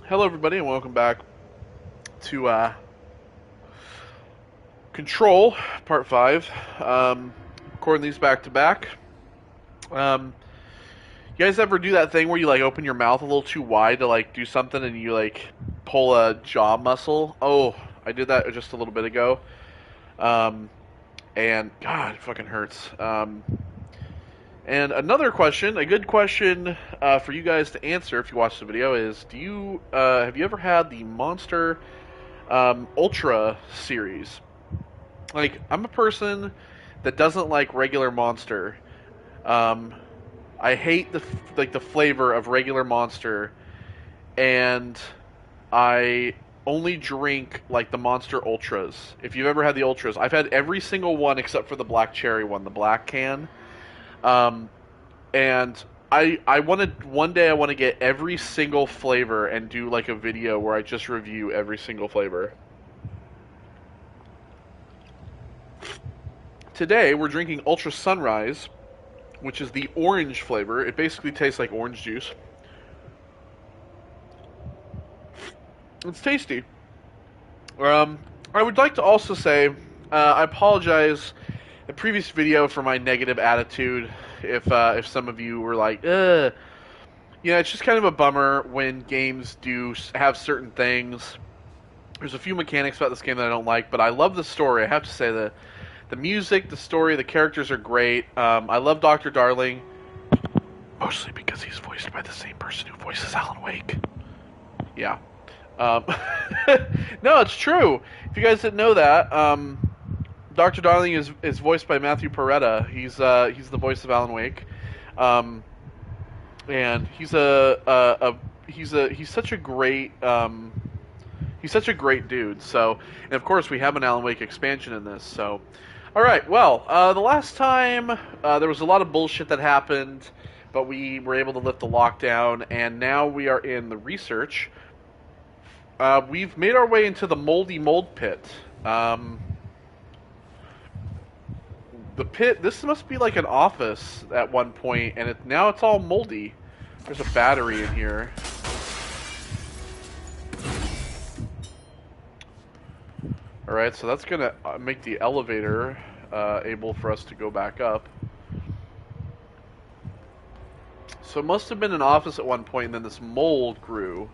Hello, everybody, and welcome back to Control Part 5. Recording these back to back. You guys ever do that thing where you, like, open your mouth a little too wide to, like, do something and you, like, pull a jaw muscle? Oh, I did that just a little bit ago. And, God, it fucking hurts. And another question, a good question for you guys to answer if you watch the video is, have you ever had the Monster Ultra series? Like, I'm a person that doesn't like regular Monster. I hate the flavor of regular Monster, and I only drink like the Monster Ultras. If you've ever had the Ultras, I've had every single one except for the black cherry one, the black can. Um, and I want to one day I want to get every single flavor and do like a video where I just review every single flavor. Today we're drinking Ultra Sunrise, which is the orange flavor. It basically tastes like orange juice. It's tasty. I would like to also say I apologize the previous video for my negative attitude. If some of you were like, ugh. Yeah, it's just kind of a bummer when games do have certain things. There's a few mechanics about this game that I don't like, but I love the story. I have to say the music, the story, the characters are great. I love Dr. Darling, mostly because he's voiced by the same person who voices Alan Wake. Yeah. No, it's true. If you guys didn't know that, Dr. Darling is voiced by Matthew Peretta. He's the voice of Alan Wake, and he's such a great dude. So, and of course we have an Alan Wake expansion in this. So, all right. Well, the last time there was a lot of bullshit that happened, but we were able to lift the lockdown, and now we are in the research. We've made our way into the moldy mold pit. The pit, this must be like an office at one point, and now it's all moldy. There's a battery in here. Alright, so that's gonna make the elevator able for us to go back up. So it must have been an office at one point, and then this mold grew.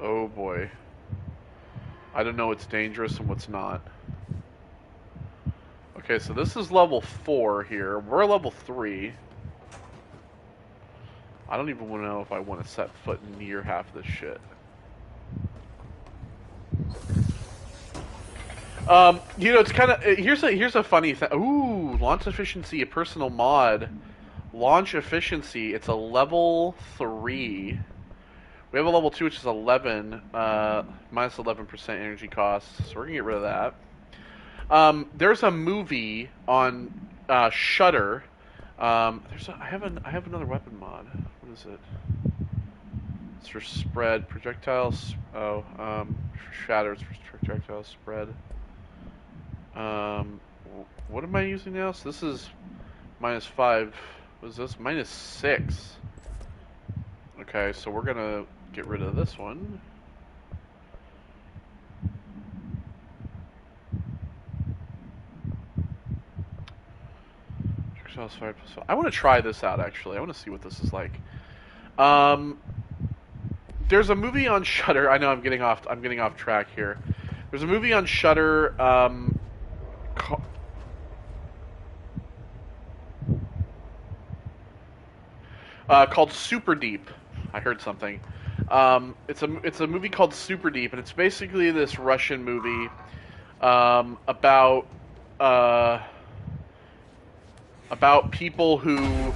Oh boy. I don't know what's dangerous and what's not. Okay, so this is level 4 here. We're level 3. I don't even want to know if I want to set foot near half of this shit. It's kind of here's a funny thing. Ooh, launch efficiency, a personal mod. Launch efficiency. It's a level 3. We have a level 2, which is 11, minus 11% energy cost. So we're gonna get rid of that. There's a movie on Shudder. I have another weapon mod. What is it? It's for spread projectiles. Oh, shatters for projectile spread. What am I using now? So this is minus 5. What is this? Minus 6. Okay, so we're gonna get rid of this one. I want to try this out, actually. I want to see what this is like. There's a movie on Shudder. I know I'm getting off track here. There's a movie on Shudder called Super Deep. I heard something. It's a movie called Super Deep, and it's basically this Russian movie about people who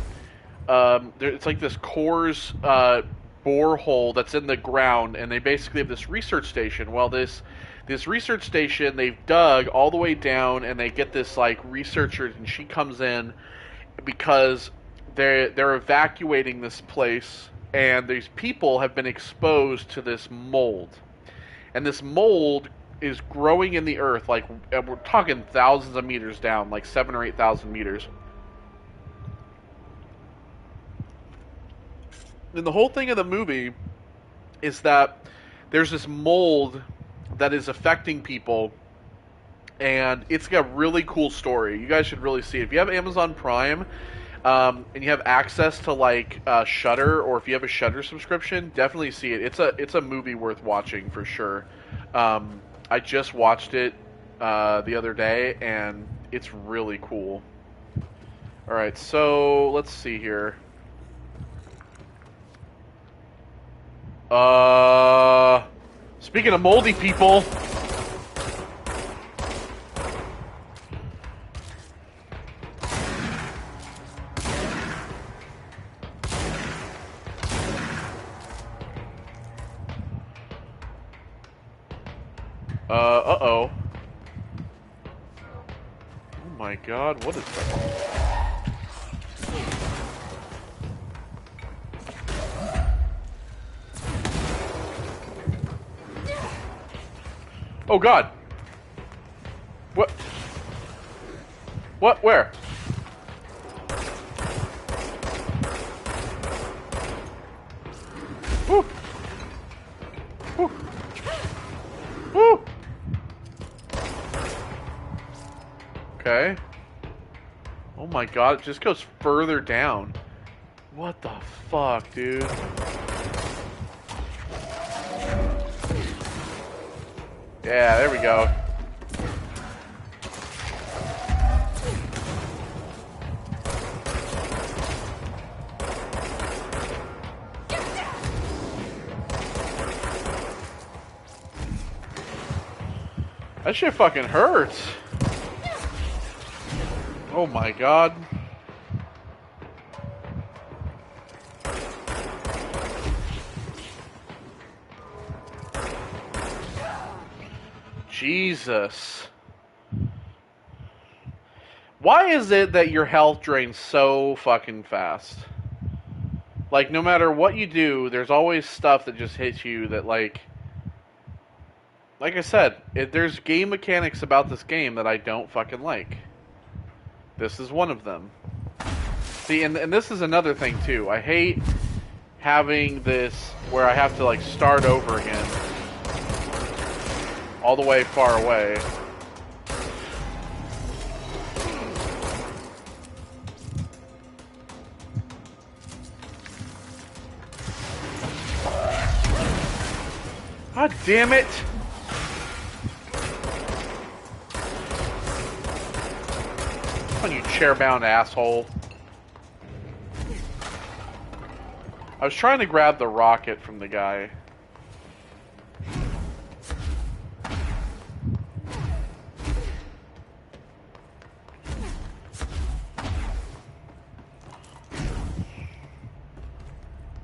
it's like this Coors borehole that's in the ground, and they basically have this research station. Well, this research station they've dug all the way down, and they get this like researcher, and she comes in because they're evacuating this place, and these people have been exposed to this mold, and this mold is growing in the earth, like, we're talking thousands of meters down, like 7 or 8,000 meters. And the whole thing of the movie is that there's this mold that is affecting people, and it's got a really cool story. You guys should really see it. If you have Amazon Prime, and you have access to like Shudder, or if you have a Shudder subscription, definitely see it. It's a movie worth watching for sure. I just watched it the other day, and it's really cool. All right, so let's see here. Speaking of moldy people. Uh-oh. Oh my god, what is that? Oh god! What? What? Where? Woo! Woo! Woo! Okay. Oh my god, it just goes further down. What the fuck, dude? Yeah, there we go. That shit fucking hurts. Oh my god. Jesus. Why is it that your health drains so fucking fast? Like, no matter what you do, there's always stuff that just hits you that, like I said, there's game mechanics about this game that I don't fucking like. This is one of them. See, and this is another thing, too. I hate having this where I have to, like, start over again. All the way far away. God damn it! Come on, you chair-bound asshole. I was trying to grab the rocket from the guy.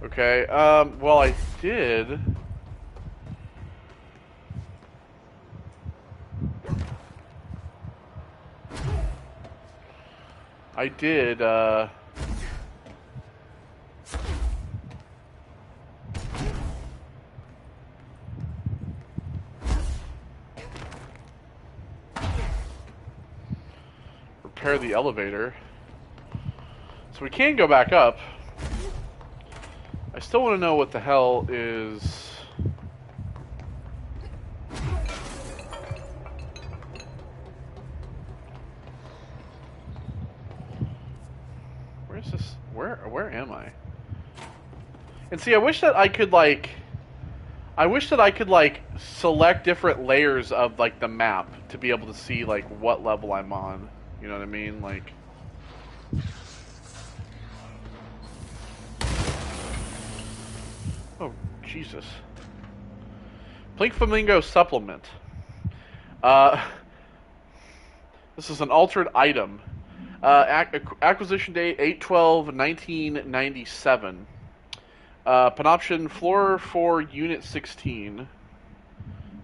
Okay, well, I did. Repair the elevator. So we can go back up. I still want to know what the hell is... Where's this? Where am I? And see, I wish that I could, like... select different layers of, like, the map to be able to see, like, what level I'm on. You know what I mean? Like... Oh, Jesus. Pink Flamingo Supplement. This is an altered item. Acquisition date 8/12/1997. Panoption floor for Unit 16.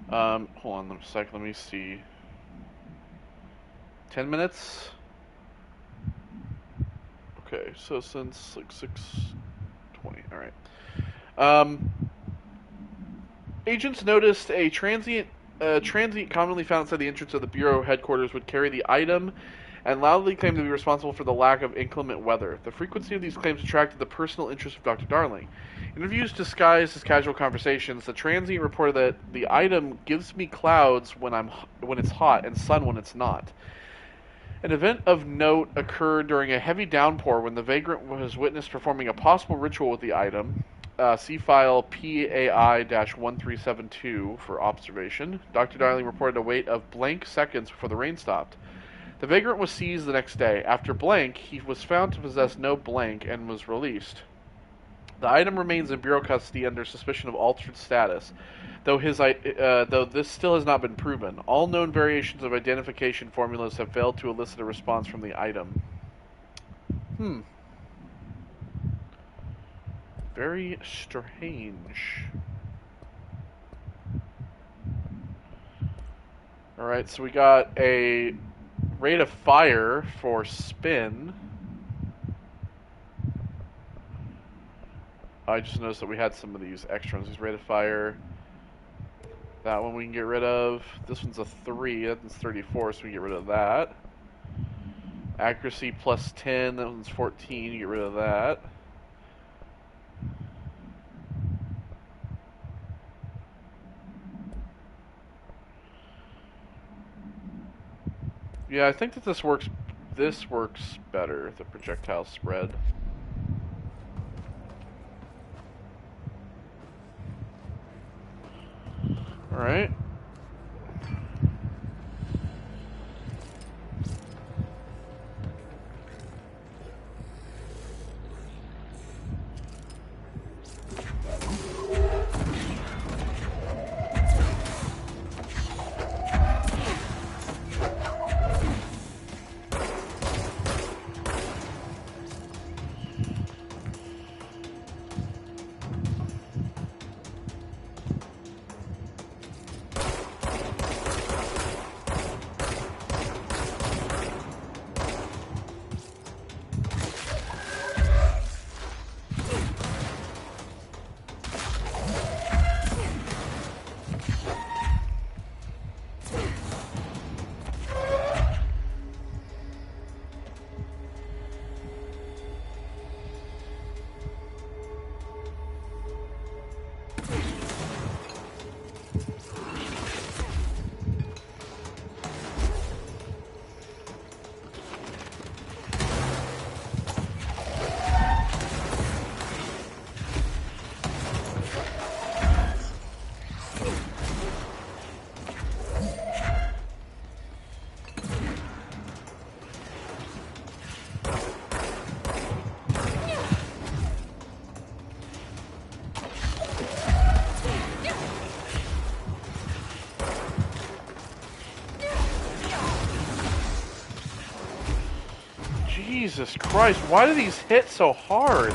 Hold on a second, let me see. 10 minutes? Okay, so since like 6:20, alright. Agents noticed a transient a transient commonly found inside the entrance of the Bureau headquarters would carry the item and loudly claim to be responsible for the lack of inclement weather. The frequency of these claims attracted the personal interest of Dr. Darling. In interviews disguised as casual conversations, the transient reported that the item gives me clouds when it's hot and sun when it's not. An event of note occurred during a heavy downpour when the vagrant was witnessed performing a possible ritual with the item. See file PAI-1372 for observation. Dr. Darling reported a wait of blank seconds before the rain stopped. The vagrant was seized the next day. After blank, he was found to possess no blank and was released. The item remains in Bureau custody under suspicion of altered status, though this still has not been proven. All known variations of identification formulas have failed to elicit a response from the item. Very strange. Alright, so we got a rate of fire for spin. I just noticed that we had some of these extra ones. These rate of fire. That one we can get rid of. This one's a 3. That one's 34, so we get rid of that. Accuracy plus 10. That one's 14. You get rid of that. Yeah, I think that this works better, the projectile spread. Alright. Jesus Christ, why do these hit so hard?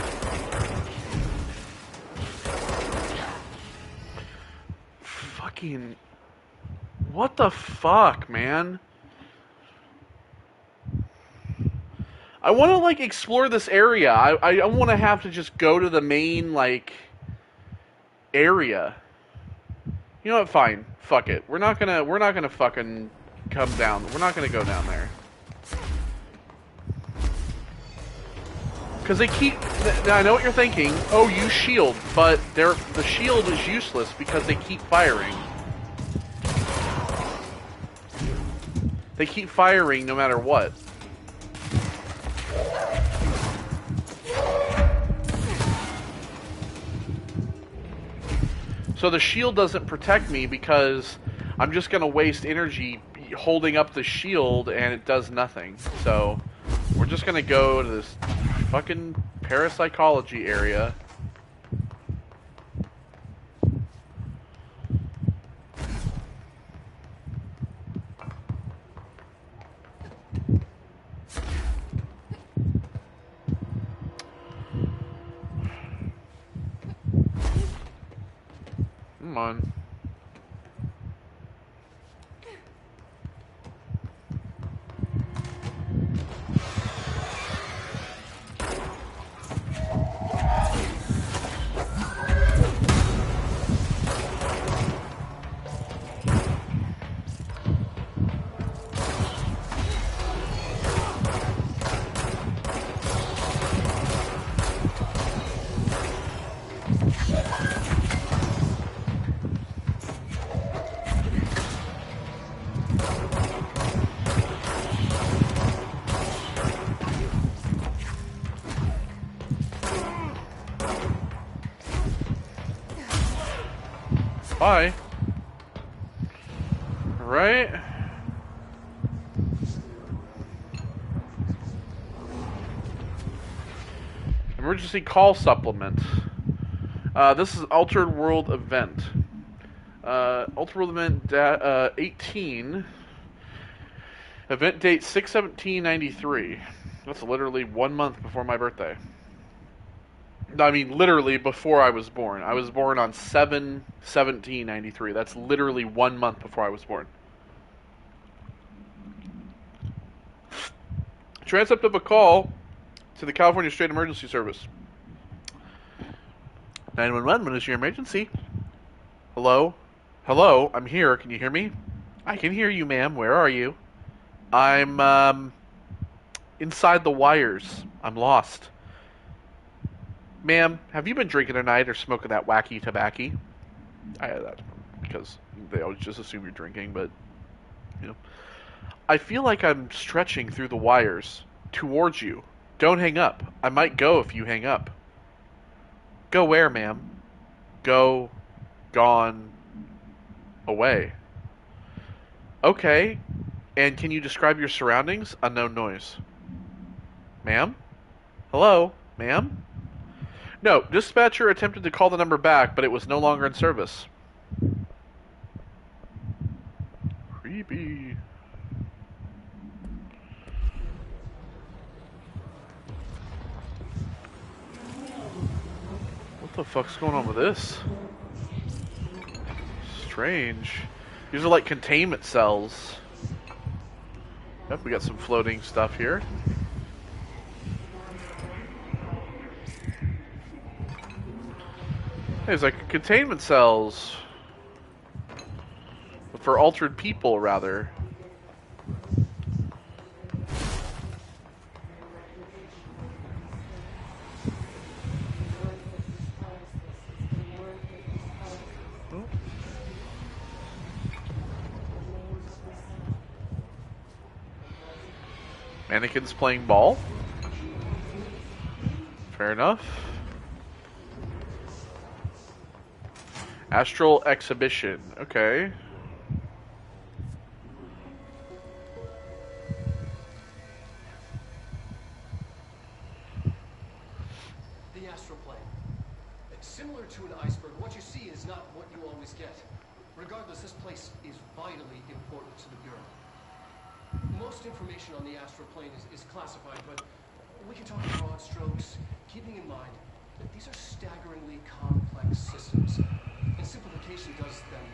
Fucking... What the fuck, man? I want to, like, explore this area. I don't want to have to just go to the main, like, area. You know what? Fine. Fuck it. We're not gonna fucking come down. We're not gonna go down there. Because they keep... Now, I know what you're thinking. Oh, use shield. But the shield is useless because they keep firing. They keep firing no matter what. So the shield doesn't protect me because I'm just going to waste energy holding up the shield and it does nothing. So we're just going to go to this fucking parapsychology area. Come on. Bye. Right. Emergency call supplement. This is Altered World event. Altered World event 18. Event date 6/17/93. That's literally 1 month before my birthday. I mean, literally before I was born. I was born on 7/17/93. That's literally 1 month before I was born. Transcript of a call to the California State Emergency Service. 911, what is your emergency? Hello? Hello, I'm here. Can you hear me? I can hear you, ma'am. Where are you? I'm, inside the wires. I'm lost. Ma'am, have you been drinking tonight or smoking that wacky tobacco? That's because they always just assume you're drinking, but, you know. I feel like I'm stretching through the wires towards you. Don't hang up. I might go if you hang up. Go where, ma'am? Go, gone, away. Okay. And can you describe your surroundings? Unknown noise. Ma'am? Hello? Ma'am? No, dispatcher attempted to call the number back, but it was no longer in service. Creepy. What the fuck's going on with this? Strange. These are like containment cells. Yep, we got some floating stuff here. There's like containment cells. For altered people, rather. Oh. Mannequins playing ball. Fair enough. Astral Exhibition. Okay. The Astral Plane. It's similar to an iceberg. What you see is not what you always get. Regardless, this place is vitally important to the Bureau. Most information on the Astral Plane is classified, but we can talk in broad strokes, keeping in mind that these are staggeringly complex systems, and simplification does them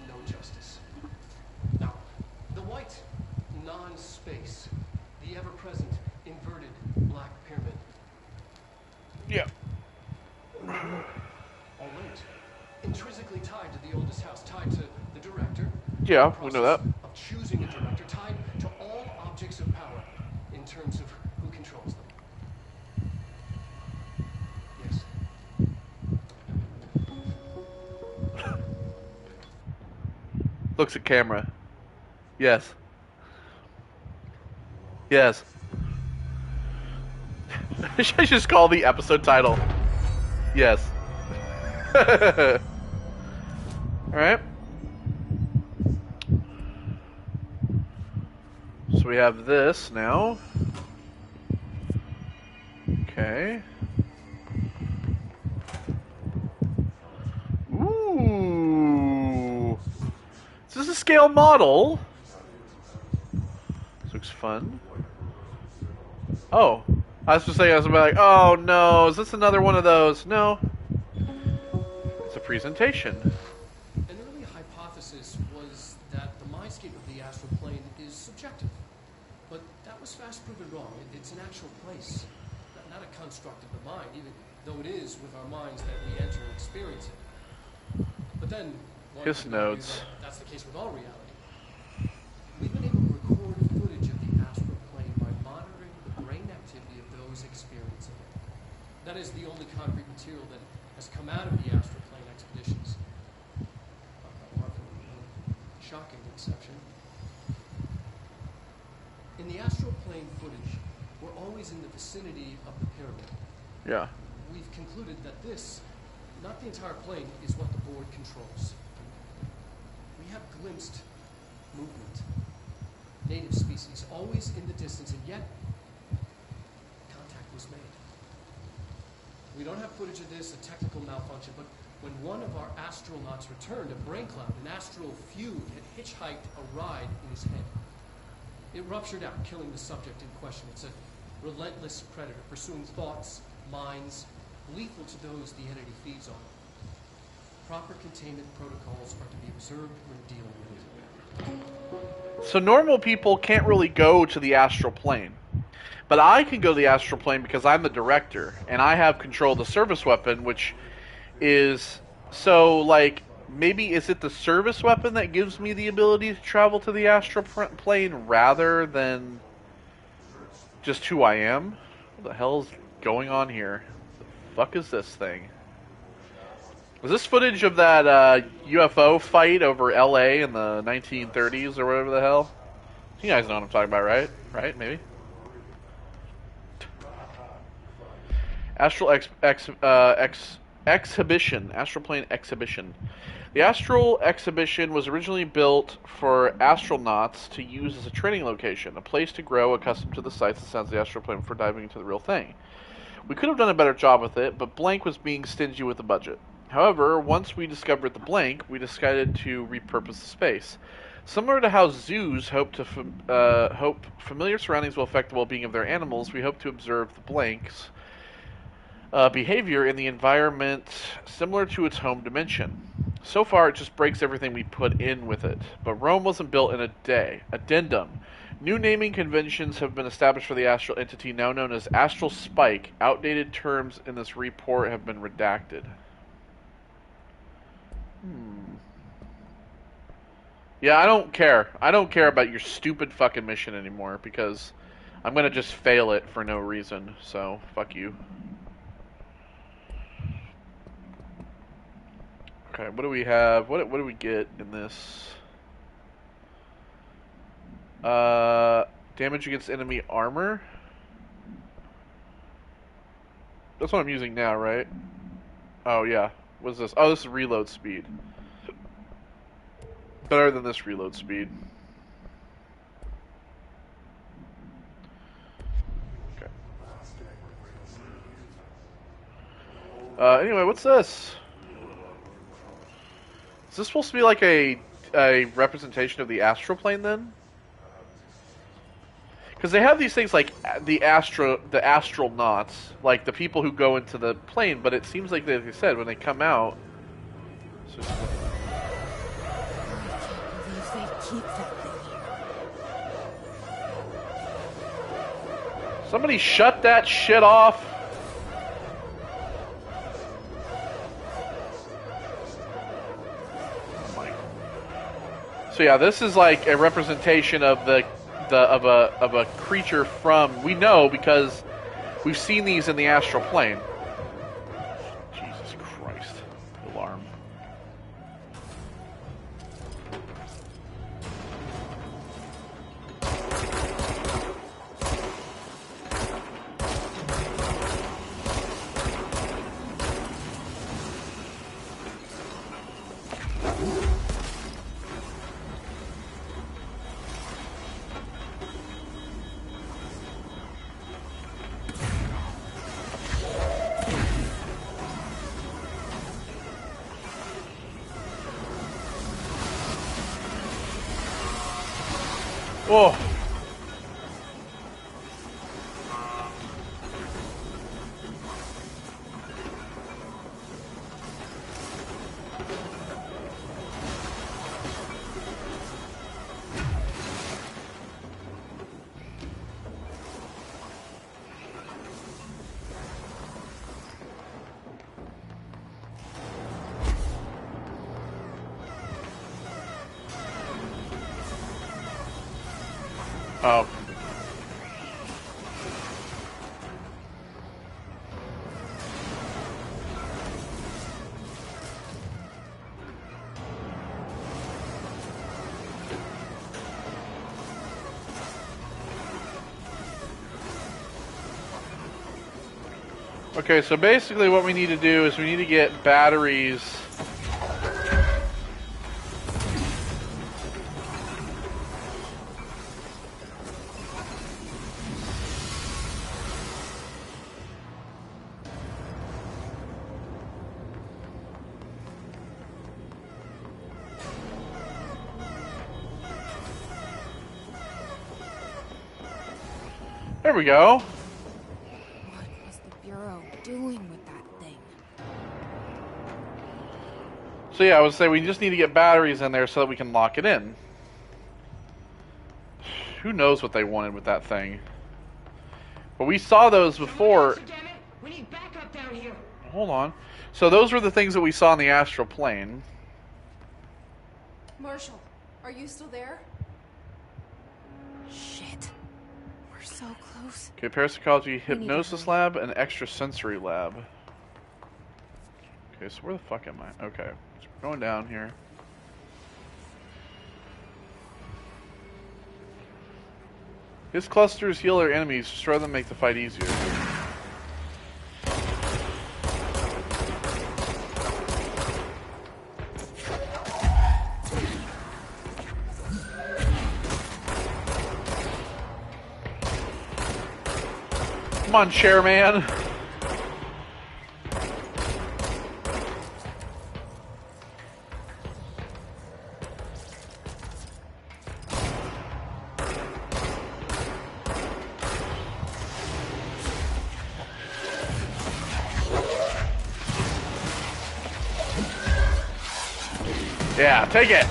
no justice. Now, the white non-space, the ever-present inverted black pyramid. Yeah. All linked, intrinsically tied to the oldest house, tied to the director. Yeah, we know that. Of choosing a director, tied to all objects of power in terms of who controls them. Yes. Looks at camera. Yes. Yes. Should I just call the episode title? Yes. Alright. So we have this now. Okay. Ooh. Is this a scale model? This looks fun. Oh. I was just saying, I was like, oh no, is this another one of those? No. It's a presentation. An early hypothesis was that the mindscape of the astral plane is subjective. But that was fast proven wrong. It's an actual place, not a construct of the mind, even though it is with our minds that we enter and experience it. But then, His nodes. that's the case with all reality. We've been able to record footage of the astral plane by monitoring the brain activity of those experiencing it. That is the only concrete material that has come out of the astral plane expeditions. Shocking exception. In the astral plane footage, we're always in the vicinity of the pyramid. Yeah. We've concluded that this, not the entire plane, is what the board controls. have glimpsed movement. Native species, always in the distance, and yet contact was made. We don't have footage of this, a technical malfunction, but when one of our astronauts returned, a brain cloud, an astral feud, had hitchhiked a ride in his head. It ruptured out, killing the subject in question. It's a relentless predator, pursuing thoughts, minds, lethal to those the entity feeds on. Proper containment protocols are to be observed when dealing with it. So normal people can't really go to the astral plane. But I can go to the astral plane because I'm the director, and I have control of the service weapon, which is... So, like, maybe is it the service weapon that gives me the ability to travel to the astral plane rather than just who I am? What the hell is going on here? The fuck is this thing? Was this footage of that UFO fight over LA in the 1930s or whatever the hell? You guys know what I'm talking about, right? Right? Maybe? Astral Exhibition. Astral Plane Exhibition. The Astral Exhibition was originally built for astronauts to use as a training location, a place to grow accustomed to the sights and sounds of the astral plane before diving into the real thing. We could have done a better job with it, but Blank was being stingy with the budget. However, once we discovered the Blank, we decided to repurpose the space. Similar to how zoos hope familiar surroundings will affect the well-being of their animals, we hope to observe the Blank's behavior in the environment similar to its home dimension. So far, it just breaks everything we put in with it. But Rome wasn't built in a day. Addendum. New naming conventions have been established for the astral entity now known as Astral Spike. Outdated terms in this report have been redacted. Yeah, I don't care. I don't care about your stupid fucking mission anymore because I'm gonna just fail it for no reason. So, fuck you. Okay, what do we have? What do we get in this? Damage against enemy armor? That's what I'm using now, right? Oh, yeah. What's this? Oh, this is reload speed. Better than this reload speed. Okay. Anyway, what's this? Is this supposed to be like a representation of the astral plane then? Because they have these things like the astronauts, like the people who go into the plane, but it seems like they said when they come out. So somebody shut that shit off. So yeah, this is like a representation of of a creature from, we know because we've seen these in the astral plane. Jesus Christ. Alarm. Oh. Oh. Okay, so basically what we need to do is we need to get batteries There we go. What was the Bureau doing with that thing? So yeah, I would say we just need to get batteries in there so that we can lock it in. Who knows what they wanted with that thing? But we saw those before. We need backup down here. Hold on. So those were the things that we saw in the Astral Plane. Marshall, are you still there? Shit. We're so close. Okay, parapsychology hypnosis lab and extrasensory lab. Okay, so where the fuck am I? Okay, so we're going down here. His clusters heal their enemies, destroy them, make the fight easier. Come on, chairman. Yeah, take it.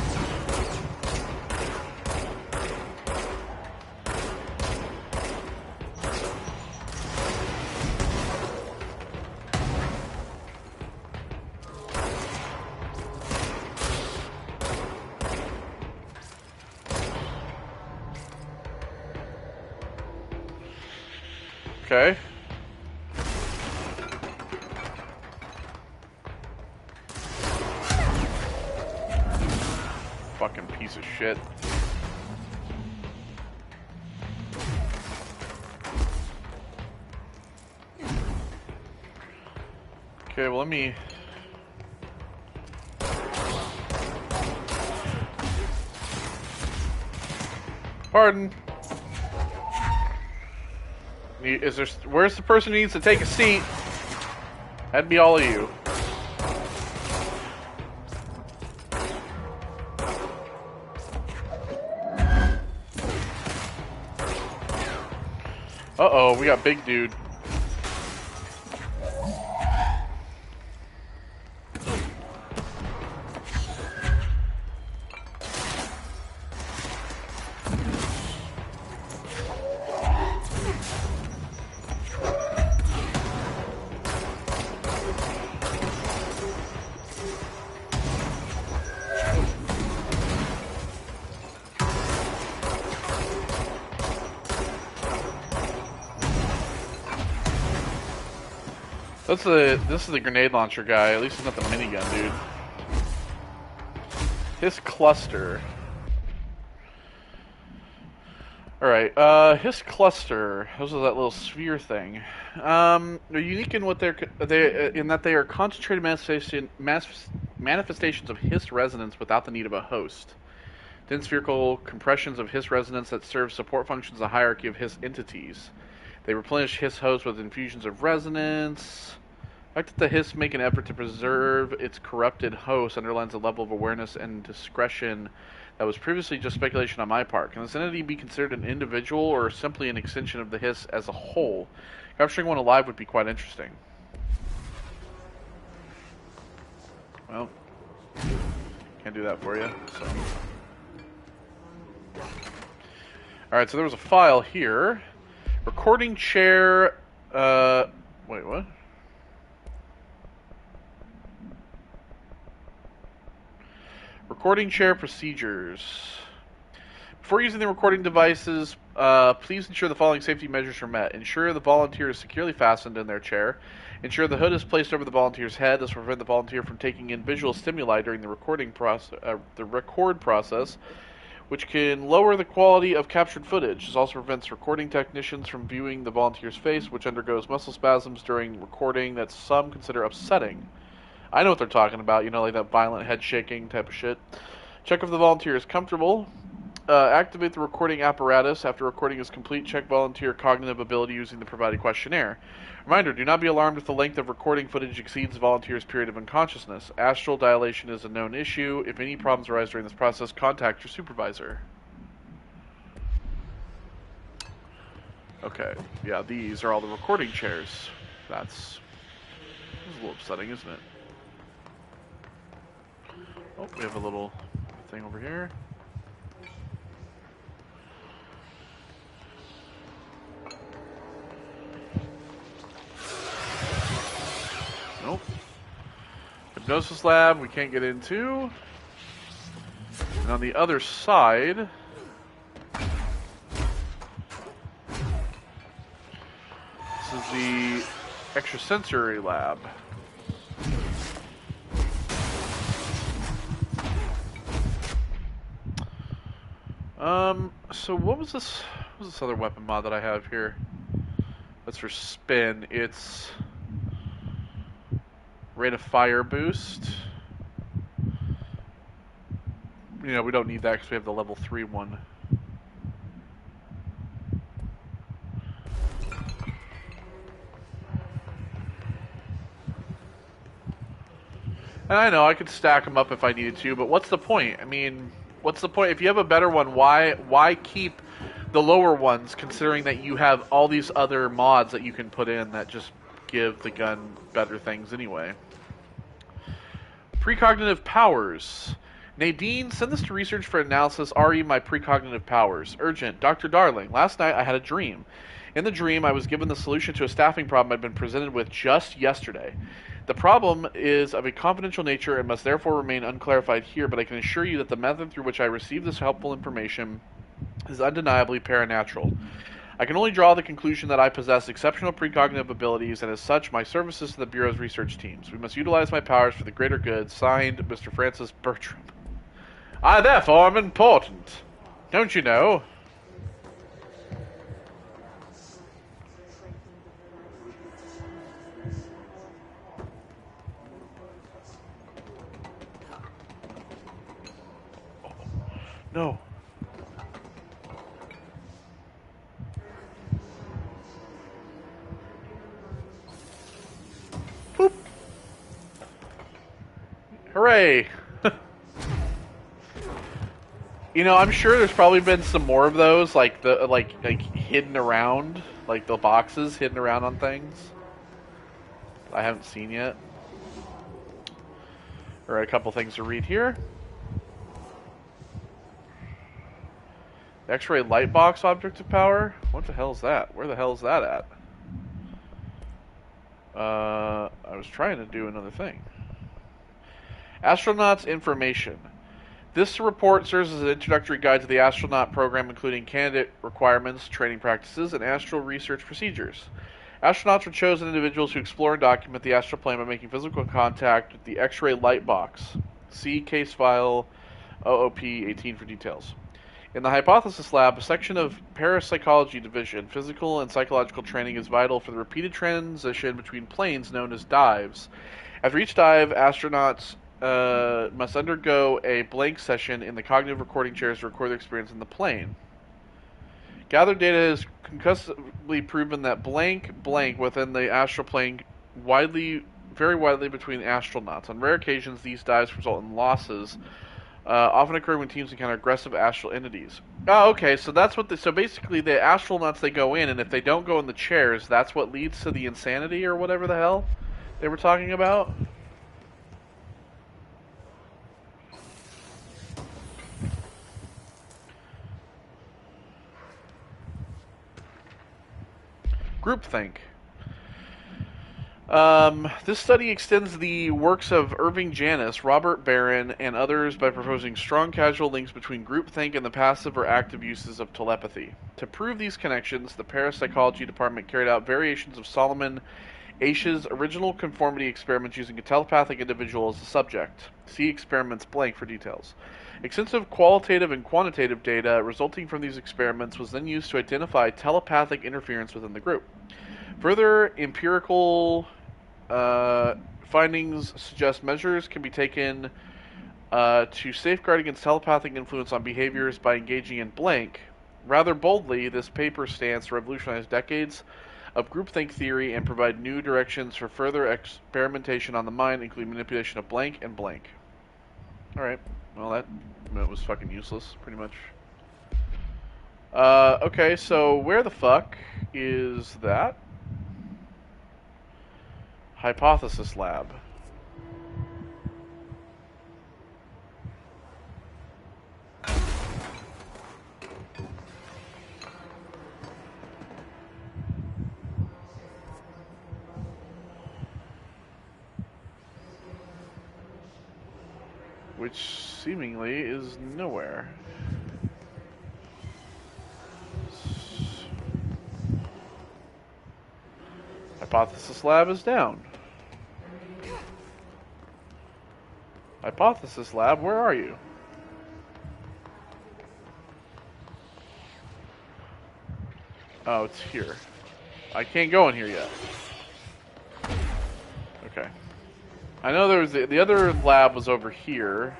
Okay. Fucking piece of shit. Okay, well, let me... Pardon. Is there... Where's the person who needs to take a seat? That'd be all of you. Uh-oh, we got big dude. This is the grenade launcher guy. At least he's not the minigun dude. His cluster. Alright, his cluster. Those are that little sphere thing. They're unique in what in that they are concentrated manifestations of Hiss resonance without the need of a host. Thin spherical compressions of Hiss resonance that serve support functions in the hierarchy of Hiss entities. They replenish Hiss hosts with infusions of resonance. The fact that the Hiss make an effort to preserve its corrupted host underlines a level of awareness and discretion that was previously just speculation on my part. Can this entity be considered an individual or simply an extension of the Hiss as a whole? Capturing one alive would be quite interesting. Well, can't do that for you, so... Alright, so there was a file here. Recording chair, wait, what? Recording chair procedures. Before using the recording devices, please ensure the following safety measures are met. Ensure the volunteer is securely fastened in their chair. Ensure the hood is placed over the volunteer's head. This will prevent the volunteer from taking in visual stimuli during the record process, which can lower the quality of captured footage. This also prevents recording technicians from viewing the volunteer's face, which undergoes muscle spasms during recording that some consider upsetting. I know what they're talking about, you know, like that violent head shaking type of shit. Check if the volunteer is comfortable. Activate the recording apparatus. After recording is complete, check volunteer cognitive ability using the provided questionnaire. Reminder, do not be alarmed if the length of recording footage exceeds the volunteer's period of unconsciousness. Astral dilation is a known issue. If any problems arise during this process, contact your supervisor. Okay, yeah, these are all the recording chairs. That's a little upsetting, isn't it? Oh, we have a little thing over here. Nope. Hypnosis lab we can't get into. And on the other side, this is the extrasensory lab. So what was this other weapon mod that I have here? That's for spin. It's rate of fire boost. You know, we don't need that because we have the level 3 one. And I know I could stack them up if I needed to, but what's the point? I mean, what's the point? If you have a better one, why keep the lower ones, considering that you have all these other mods that you can put in that just give the gun better things anyway? Precognitive powers. Nadine, send this to research for analysis. RE my precognitive powers. Urgent. Dr. Darling, last night I had a dream. In the dream, I was given the solution to a staffing problem I'd been presented with just yesterday. The problem is of a confidential nature and must therefore remain unclarified here, but I can assure you that the method through which I received this helpful information is undeniably paranatural. I can only draw the conclusion that I possess exceptional precognitive abilities, and as such, my services to the Bureau's research teams. We must utilize my powers for the greater good. Signed, Mr. Francis Bertram. I therefore am important. Don't you know? No. Boop. Hooray. You know, I'm sure there's probably been some more of those, like hidden around, like the boxes hidden around on things. I haven't seen yet. Alright, a couple things to read here. XRay Light Box object of power? What the hell is that? Where the hell is that at? I was trying to do another thing. Astronauts information. This report serves as an introductory guide to the astronaut program, including candidate requirements, training practices, and astral research procedures. Astronauts were chosen individuals who explore and document the astral plane by making physical contact with the XRay Light Box. See case file OOP-18 for details. In the Hypothesis Lab, a section of Parapsychology Division, physical and psychological training is vital for the repeated transition between planes known as dives. After each dive, astronauts must undergo a blank session in the cognitive recording chairs to record their experience in the plane. Gathered data has conclusively proven that blank within the astral plane very widely between astronauts. On rare occasions, these dives result in losses, often occurring when teams encounter aggressive astral entities. Oh, okay, so that's what so basically the astronauts, they go in, and if they don't go in the chairs, that's what leads to the insanity or whatever the hell they were talking about. Groupthink. This study extends the works of Irving Janis, Robert Barron, and others by proposing strong causal links between groupthink and the passive or active uses of telepathy. To prove these connections, the Parapsychology Department carried out variations of Solomon Asch's original conformity experiments using a telepathic individual as the subject. See experiments blank for details. Extensive qualitative and quantitative data resulting from these experiments was then used to identify telepathic interference within the group. Further empirical findings suggest measures can be taken to safeguard against telepathic influence on behaviors by engaging in blank. Rather boldly, this paper stands to revolutionize decades of groupthink theory and provide new directions for further experimentation on the mind, including manipulation of blank and blank. Alright, well that was fucking useless, pretty much. Okay, so where the fuck is that? Hypothesis lab. Which seemingly is nowhere. Hypothesis lab is down. Hypothesis lab, where are you? Oh, it's here. I can't go in here yet. Okay. I know there was the other lab was over here.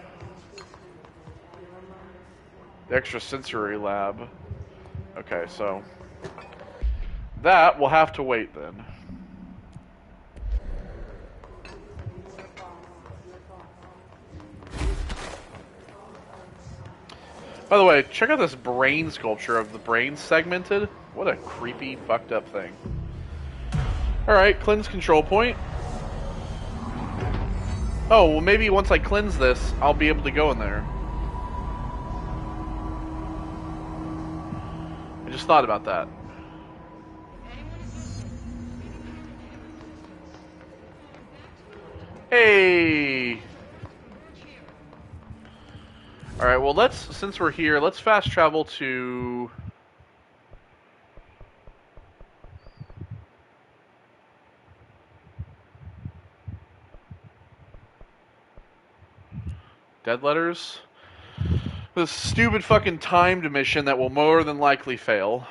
The extrasensory lab. Okay, so that will have to wait then. By the way, check out this brain sculpture of the brain segmented. What a creepy, fucked up thing. Alright, cleanse control point. Oh, well maybe once I cleanse this, I'll be able to go in there. I just thought about that. Hey! Alright, well since we're here, let's fast travel to... Dead letters? This stupid fucking timed mission that will more than likely fail.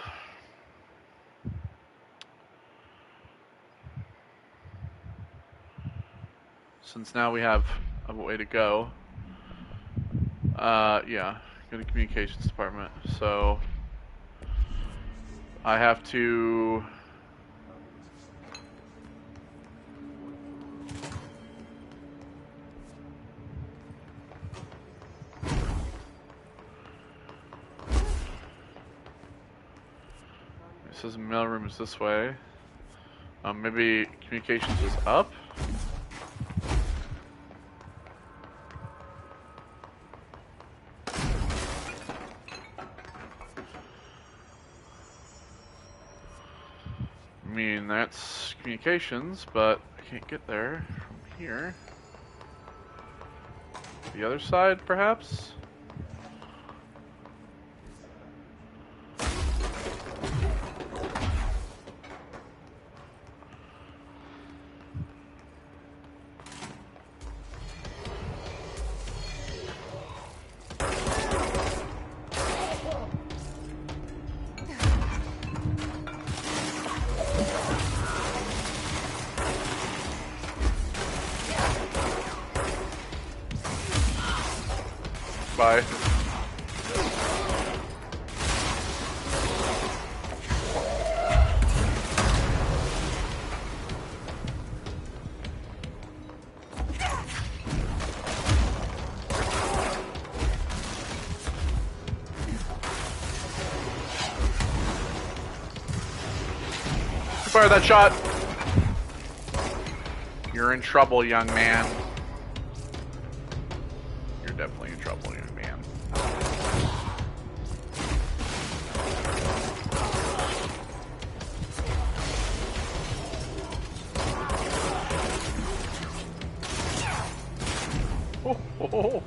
Since now we have a way to go. Yeah, go to communications department. So I have to... It says mailroom is this way. Maybe communications is up? I mean, that's communications, but I can't get there from here. The other side, perhaps? Bye. Fire that shot. You're in trouble, young man. You're definitely in trouble, young man. Oh.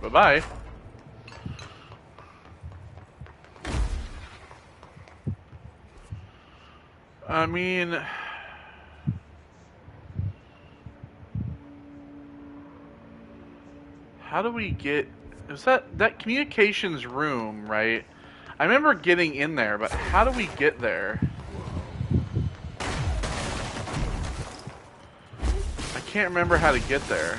Bye-bye. I mean... How do we get... Is that communications room, right? I remember getting in there, but how do we get there? I can't remember how to get there.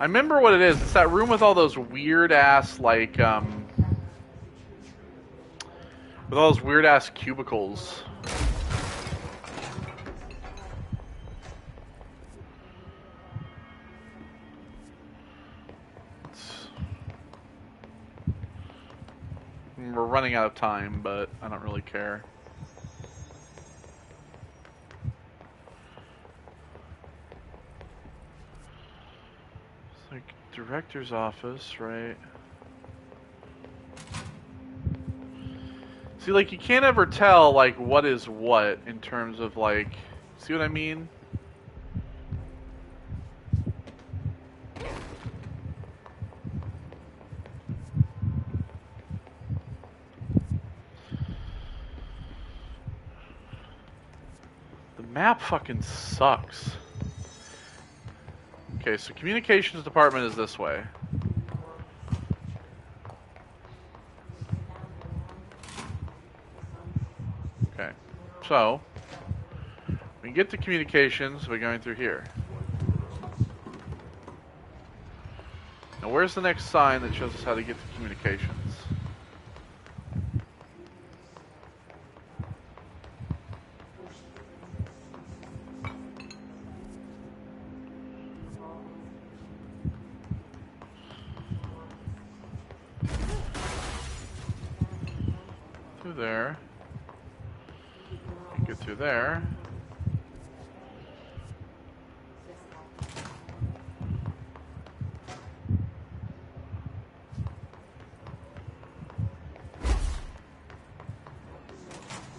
I remember what it is. It's that room with all those weird ass, like, with all those weird ass cubicles. We're running out of time, but I don't really care. It's like director's office, right? See, like, you can't ever tell, like, what is what in terms of, like, see what I mean? The map fucking sucks. Okay, so communications department is this way. Okay, so we can get to communications by going through here. Now, where's the next sign that shows us how to get to communications? Through there. Get through there.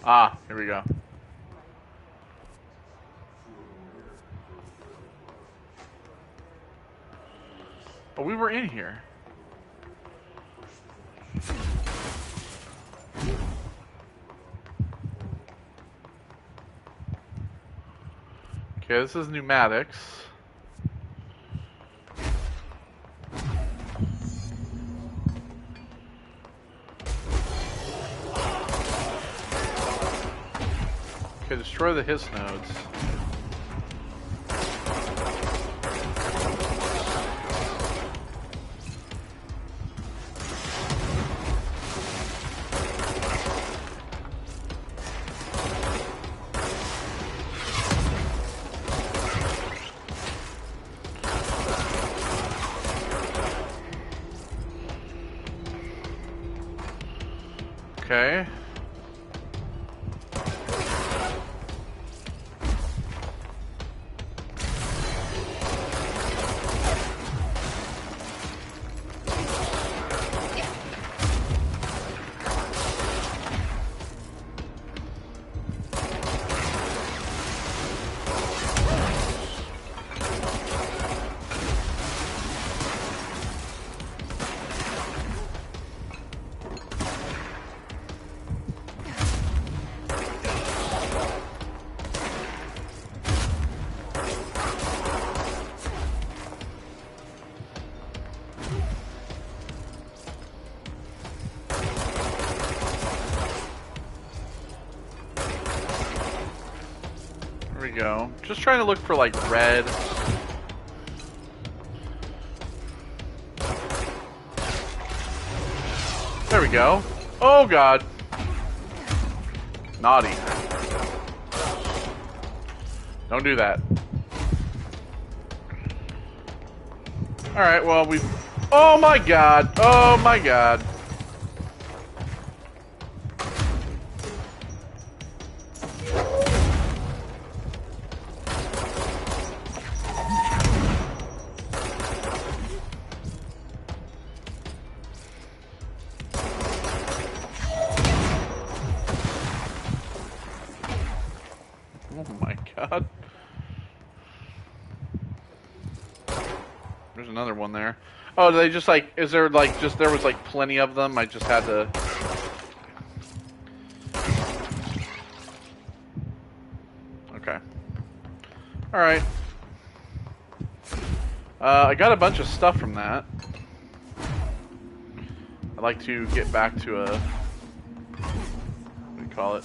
Ah, here we go. Oh, we were in here. Okay, this is pneumatics. Okay, destroy the hiss nodes. Okay. Go. Just trying to look for like red. There we go. Oh god. Naughty. Don't do that. Alright, well we... Oh my god. Oh my god. There's another one there. Oh, do they just like, is there like just, there was like plenty of them, I just had to... Okay. Alright. I got a bunch of stuff from that. I'd like to get back to a, what do you call it?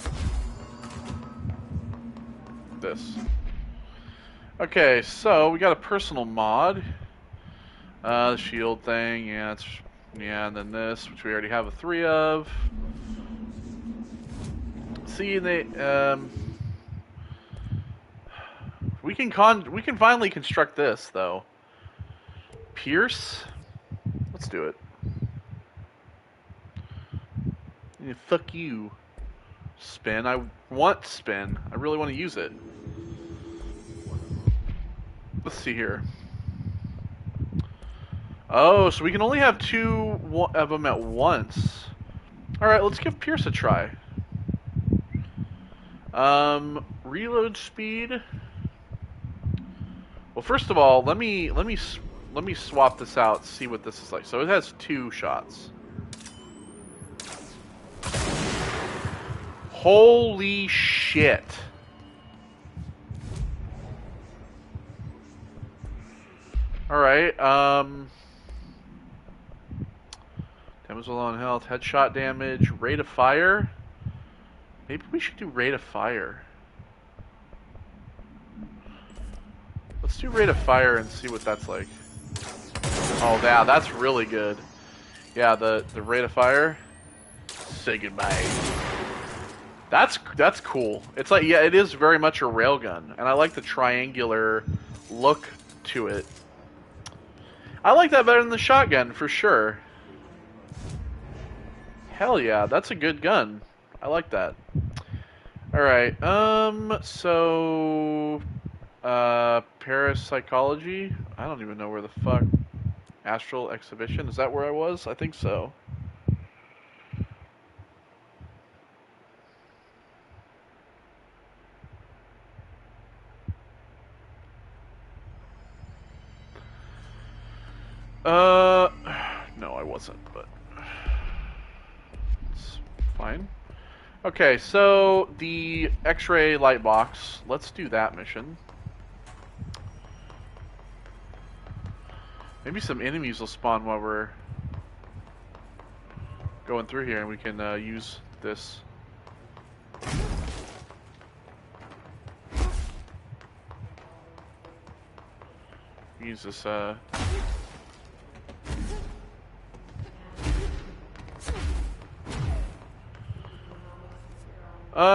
This. Okay, so we got a personal mod. The shield thing, yeah, and then this, which we already have 3 of. See, we can finally construct this though. Pierce, let's do it. Yeah, fuck you. Spin. I want spin. I really want to use it. Let's see here. Oh, so we can only have 2 of them at once. Alright, let's give Pierce a try. Reload speed. Well, first of all, let me swap this out, see what this is like. So it has 2 shots. Holy shit. Alright, damage low on health, headshot damage, rate of fire. Maybe we should do rate of fire. Let's do rate of fire and see what that's like. Oh, yeah, that's really good. Yeah, the rate of fire. Say goodbye. That's cool. It's like, yeah, it is very much a railgun, and I like the triangular look to it. I like that better than the shotgun, for sure. Hell yeah, that's a good gun. I like that. Alright, so... parapsychology? I don't even know where the fuck... Astral Exhibition? Is that where I was? I think so. No, I wasn't, but it's fine. Okay, so the X-Ray Light Box. Let's do that mission. Maybe some enemies will spawn while we're going through here, and we can use this. Use this.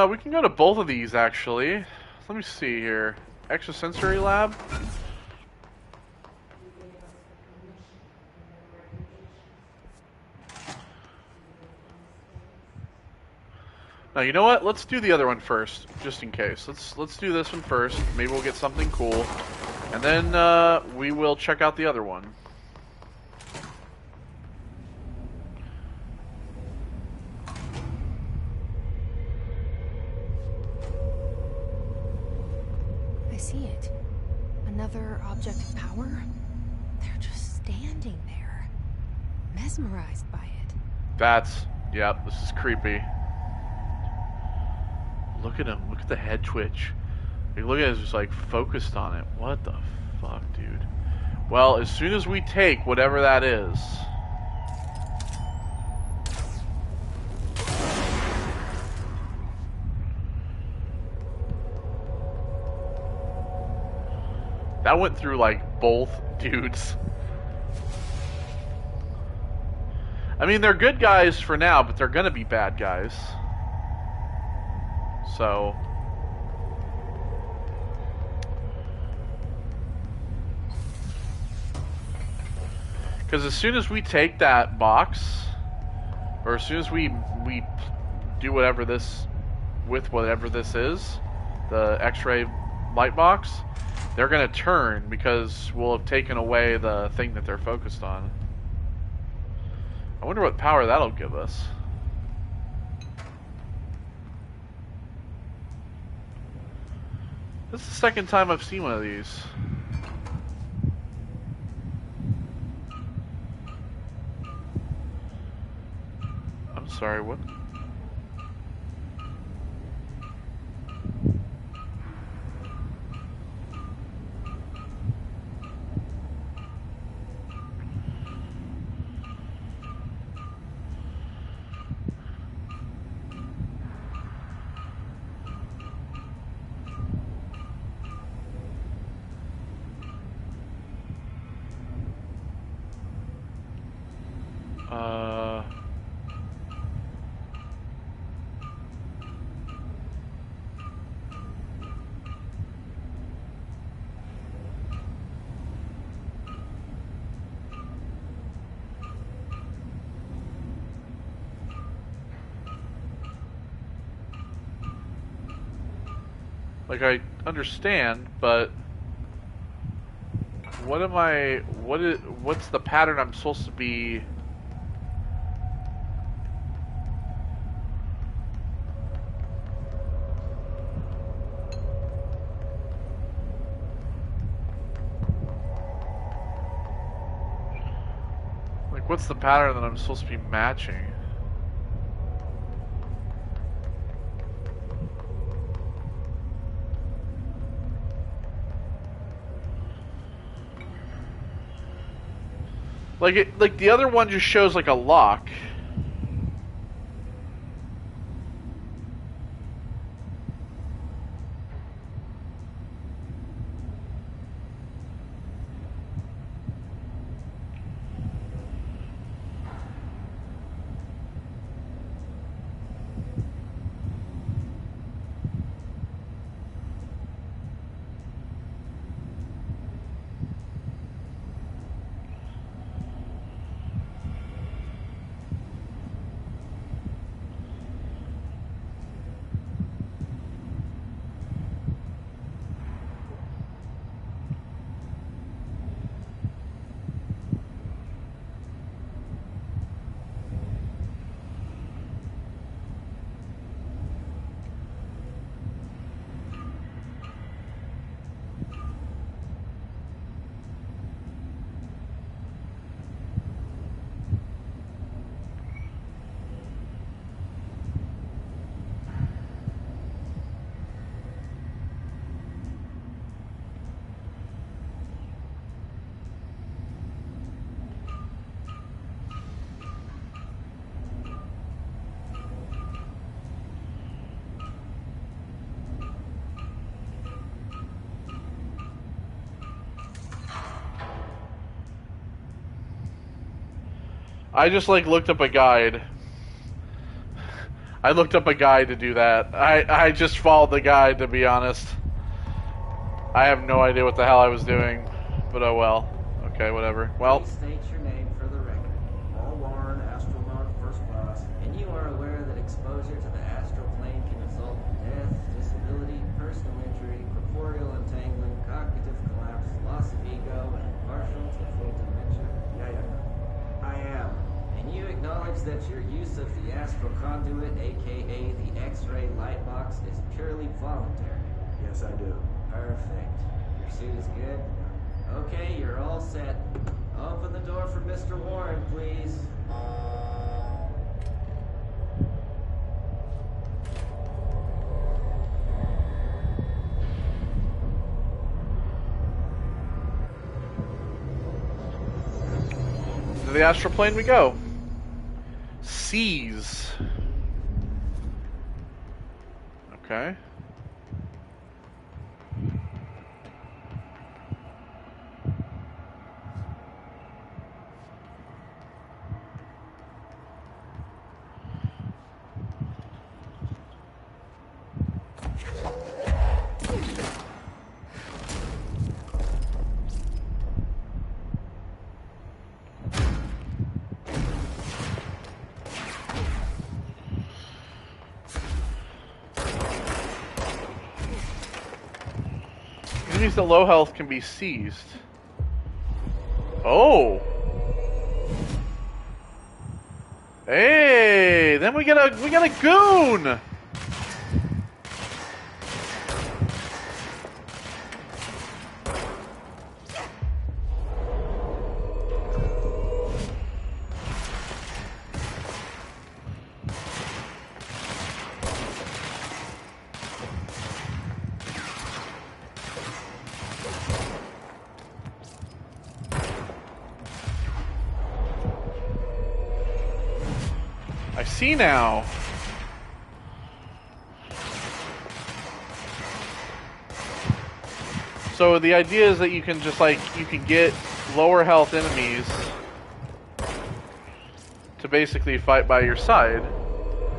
We can go to both of these, actually. Let me see here. Extrasensory lab? Now, you know what? Let's do the other one first, just in case. Let's do this one first. Maybe we'll get something cool. And then, we will check out the other one. I see it. Another object of power? They're just standing there, mesmerized by it. Yep, this is creepy. Look at him. Look at the head twitch. Like, look at it, just like focused on it. What the fuck, dude? Well, as soon as we take whatever that is, that went through like both dudes. I mean, they're good guys for now, but they're gonna be bad guys. So, because as soon as we take that box, or as soon as we do whatever this, with whatever this is, the X-ray light box, they're gonna turn because we'll have taken away the thing that they're focused on. I wonder what power that'll give us. This is the second time I've seen one of these. I'm sorry, what? Uh... Like, I understand, but what's the pattern I'm supposed to be? Like, what's the pattern that I'm supposed to be matching? Like the other one just shows like a lock. I just like looked up a guide. I looked up a guide to do that. I just followed the guide, to be honest. I have no idea what the hell I was doing, but oh well. Okay, whatever. Well. Please state your name for the record. Paul Warren, astronaut first class, and you are aware that exposure to the astral plane can result in death, disability, personal injury, corporeal entanglement, cognitive collapse, loss of ego, and partial to full dementia? Yeah. I am. And you acknowledge that your use of the astral conduit, aka the XRay Light Box, is purely voluntary? Yes, I do. Perfect. Your suit is good? Okay, you're all set. Open the door for Mr. Warren, please. To the astral plane we go. Seize. Okay. Enemies at low health can be seized. Oh. Hey, then we got a goon. I see now. So the idea is that you can just like, you can get lower health enemies to basically fight by your side.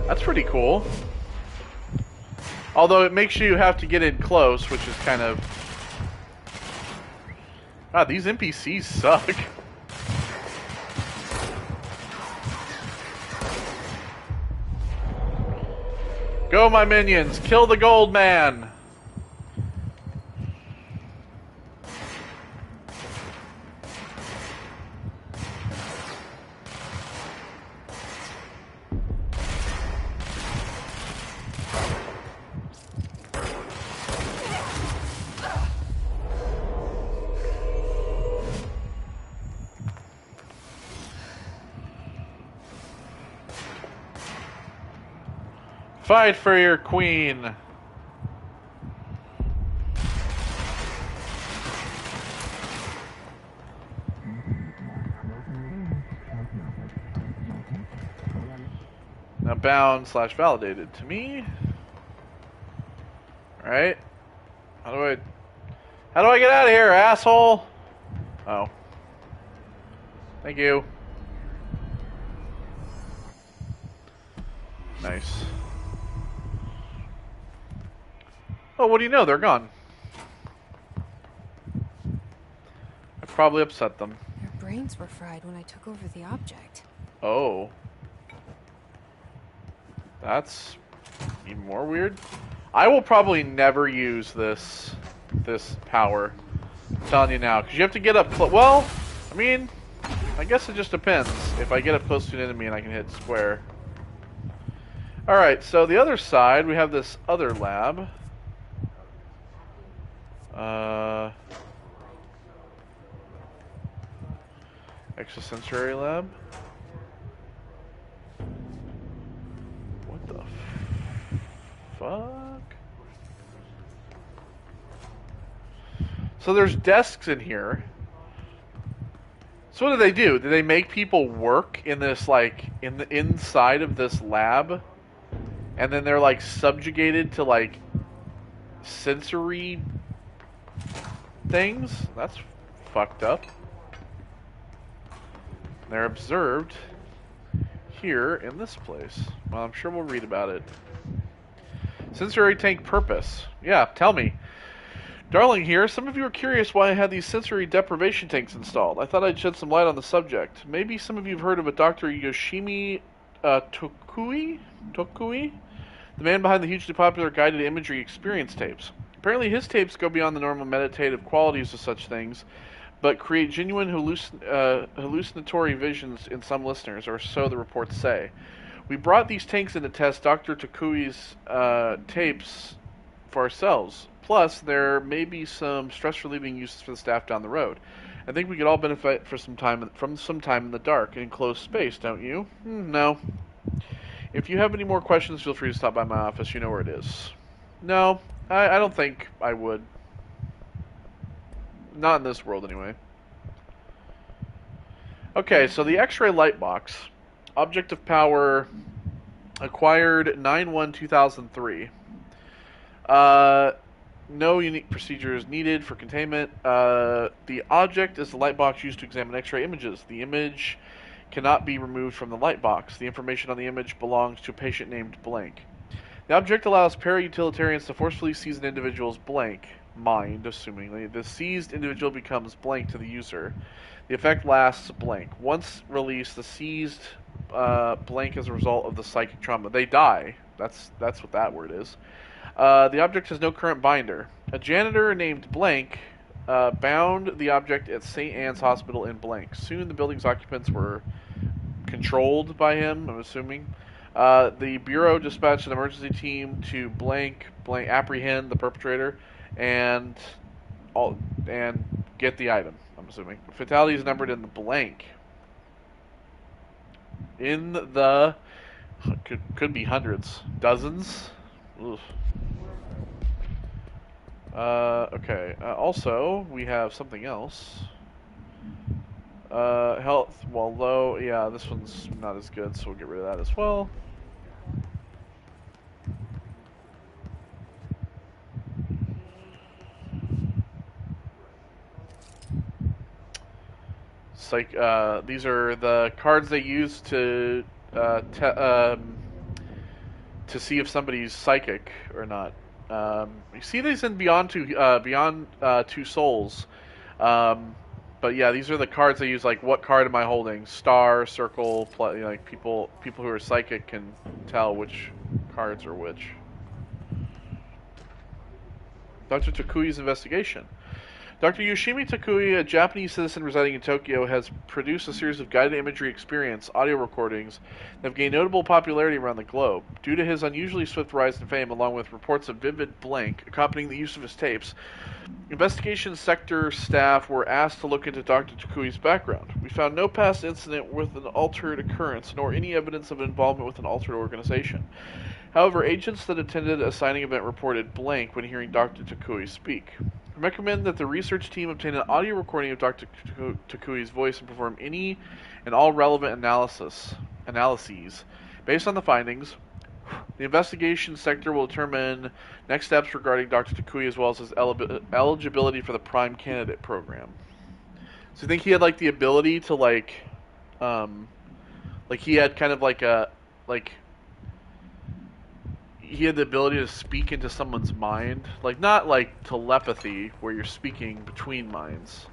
That's pretty cool. Although it makes you have to get in close, which is kind of... God, these NPCs suck. Go, my minions! Kill the gold man! Fight for your queen. Now bound/validated to me. Alright. How do I get out of here, asshole? Oh. Thank you. Nice. Oh, what do you know? They're gone. I probably upset them. Their brains were fried when I took over the object. Oh. That's even more weird. I will probably never use this power. I'm telling you now, because you have to get up close. Well, I mean, I guess it just depends. If I get up close to an enemy and I can hit square. Alright, so the other side, we have this other lab. Extrasensory lab. What the fuck? So there's desks in here. So what do they do? Do they make people work in this, like, in the inside of this lab? And then they're, like, subjugated to, like, sensory things? That's fucked up. They're observed here in this place. Well, I'm sure we'll read about it. Sensory tank purpose. Yeah, tell me. Darling here, some of you are curious why I had these sensory deprivation tanks installed. I thought I'd shed some light on the subject. Maybe some of you have heard of a Dr. Yoshimi Tokui? The man behind the hugely popular guided imagery experience tapes. Apparently his tapes go beyond the normal meditative qualities of such things, but create genuine hallucinatory visions in some listeners, or so the reports say. We brought these tanks in to test Dr. Takui's tapes for ourselves. Plus, there may be some stress-relieving uses for the staff down the road. I think we could all benefit from some time in the dark and enclosed space, don't you? No. If you have any more questions, feel free to stop by my office. You know where it is. No, I don't think I would. Not in this world, anyway. Okay, so the X-Ray Light Box. Object of Power acquired 9/1/2003. No unique procedures needed for containment. The object is the light box used to examine X-ray images. The image cannot be removed from the light box. The information on the image belongs to a patient named Blank. The object allows para-utilitarians to forcefully seize an individual's blank mind, assumingly. The seized individual becomes blank to the user. The effect lasts blank. Once released, the seized blank as a result of the psychic trauma. They die. That's what that word is. The object has no current binder. A janitor named Blank bound the object at St. Anne's Hospital in Blank. Soon the building's occupants were controlled by him, I'm assuming. The Bureau dispatched an emergency team to Blank apprehend the perpetrator and get the item, I'm assuming. Fatalities numbered in the blank. In the... could be hundreds. Dozens? Oof. Okay. Also, we have something else. Health, while low. Yeah, this one's not as good, so we'll get rid of that as well. Like these are the cards they use to see if somebody's psychic or not. You see these in Beyond Two Souls. But yeah, these are the cards they use. Like, what card am I holding? Star, circle, like people who are psychic can tell which cards are which. Dr. Takui's investigation. Dr. Yoshimi Takui, a Japanese citizen residing in Tokyo, has produced a series of guided imagery experience audio recordings that have gained notable popularity around the globe. Due to his unusually swift rise in fame, along with reports of vivid blank accompanying the use of his tapes, investigation sector staff were asked to look into Dr. Takui's background. We found no past incident with an altered occurrence, nor any evidence of involvement with an altered organization. However, agents that attended a signing event reported blank when hearing Dr. Takui speak. I recommend that the research team obtain an audio recording of Dr. Takui's voice and perform any and all relevant analyses. Based on the findings, the investigation sector will determine next steps regarding Dr. Takui as well as his eligibility for the Prime Candidate program. So you think he had like the ability to like he had kind of like a he had the ability to speak into someone's mind, like not like telepathy where you're speaking between minds,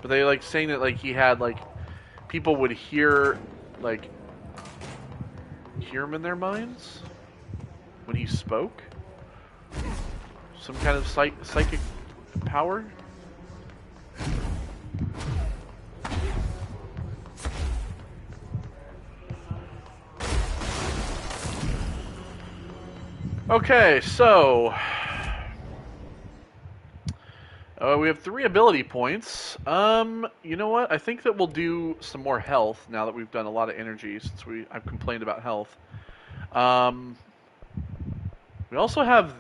but they like saying that like he had like people would hear him in their minds when he spoke, some kind of psychic power. Okay, so we have 3 ability points. You know what? I think that we'll do some more health now that we've done a lot of energy since I've complained about health. We also have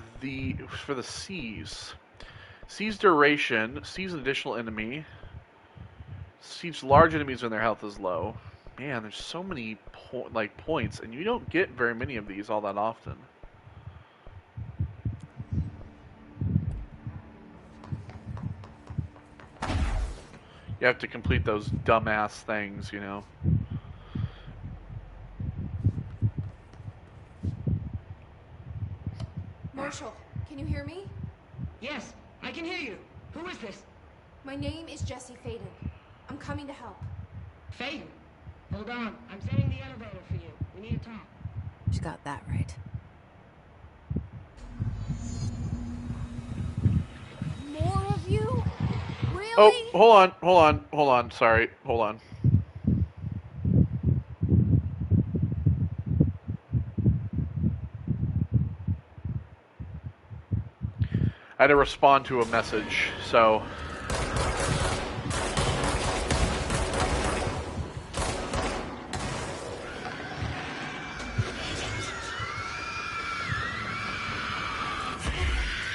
for the C's. C's duration, C's an additional enemy. C's large enemies when their health is low. Man, there's so many points, and you don't get very many of these all that often. You have to complete those dumbass things, you know. Marshall, can you hear me? Yes, I can hear you. Who is this? My name is Jesse Faden. I'm coming to help. Faden. Hold on. I'm setting the elevator for you. We need to talk. She got that right. More of you? Really? Oh, hold on. Sorry, hold on. I had to respond to a message, so...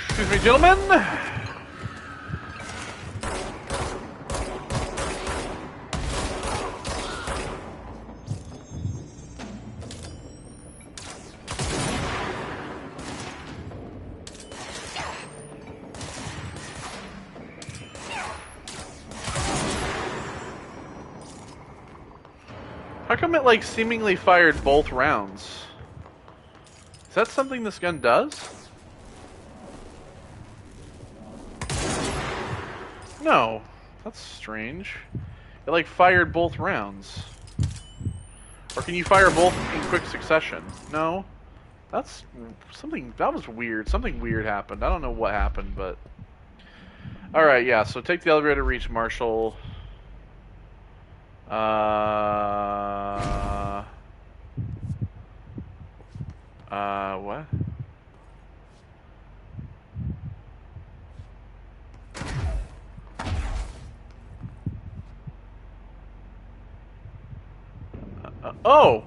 Excuse me, gentlemen. How come it, like, seemingly fired both rounds? Is that something this gun does? No. That's strange. It, like, fired both rounds. Or can you fire both in quick succession? No. That's something... That was weird. Something weird happened. I don't know what happened, but... Alright, yeah, so take the elevator to reach Marshall... What? Oh!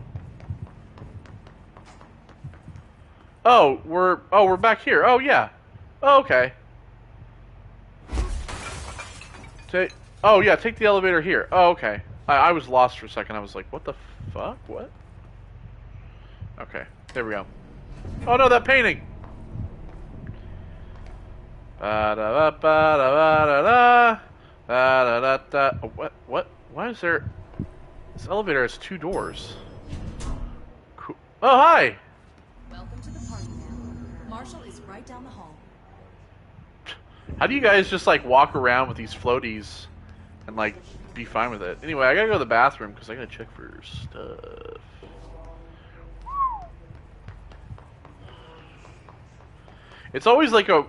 Oh, we're back here. Oh, yeah. Oh, okay. Oh, yeah, take the elevator here. Oh, okay. I was lost for a second. I was like, what the fuck? What? Okay, there we go. Oh no, that painting! Ba-da-ba-ba-da-ba-da-da. Da, da, da, da. Oh, what? Why is there... This elevator has 2 doors. Cool. Oh, hi! Welcome to the party, ma'am. Marshall is right down the hall. How do you guys just, like, walk around with these floaties and, like, be fine with it? Anyway, I gotta go to the bathroom because I gotta check for stuff. It's always like oh,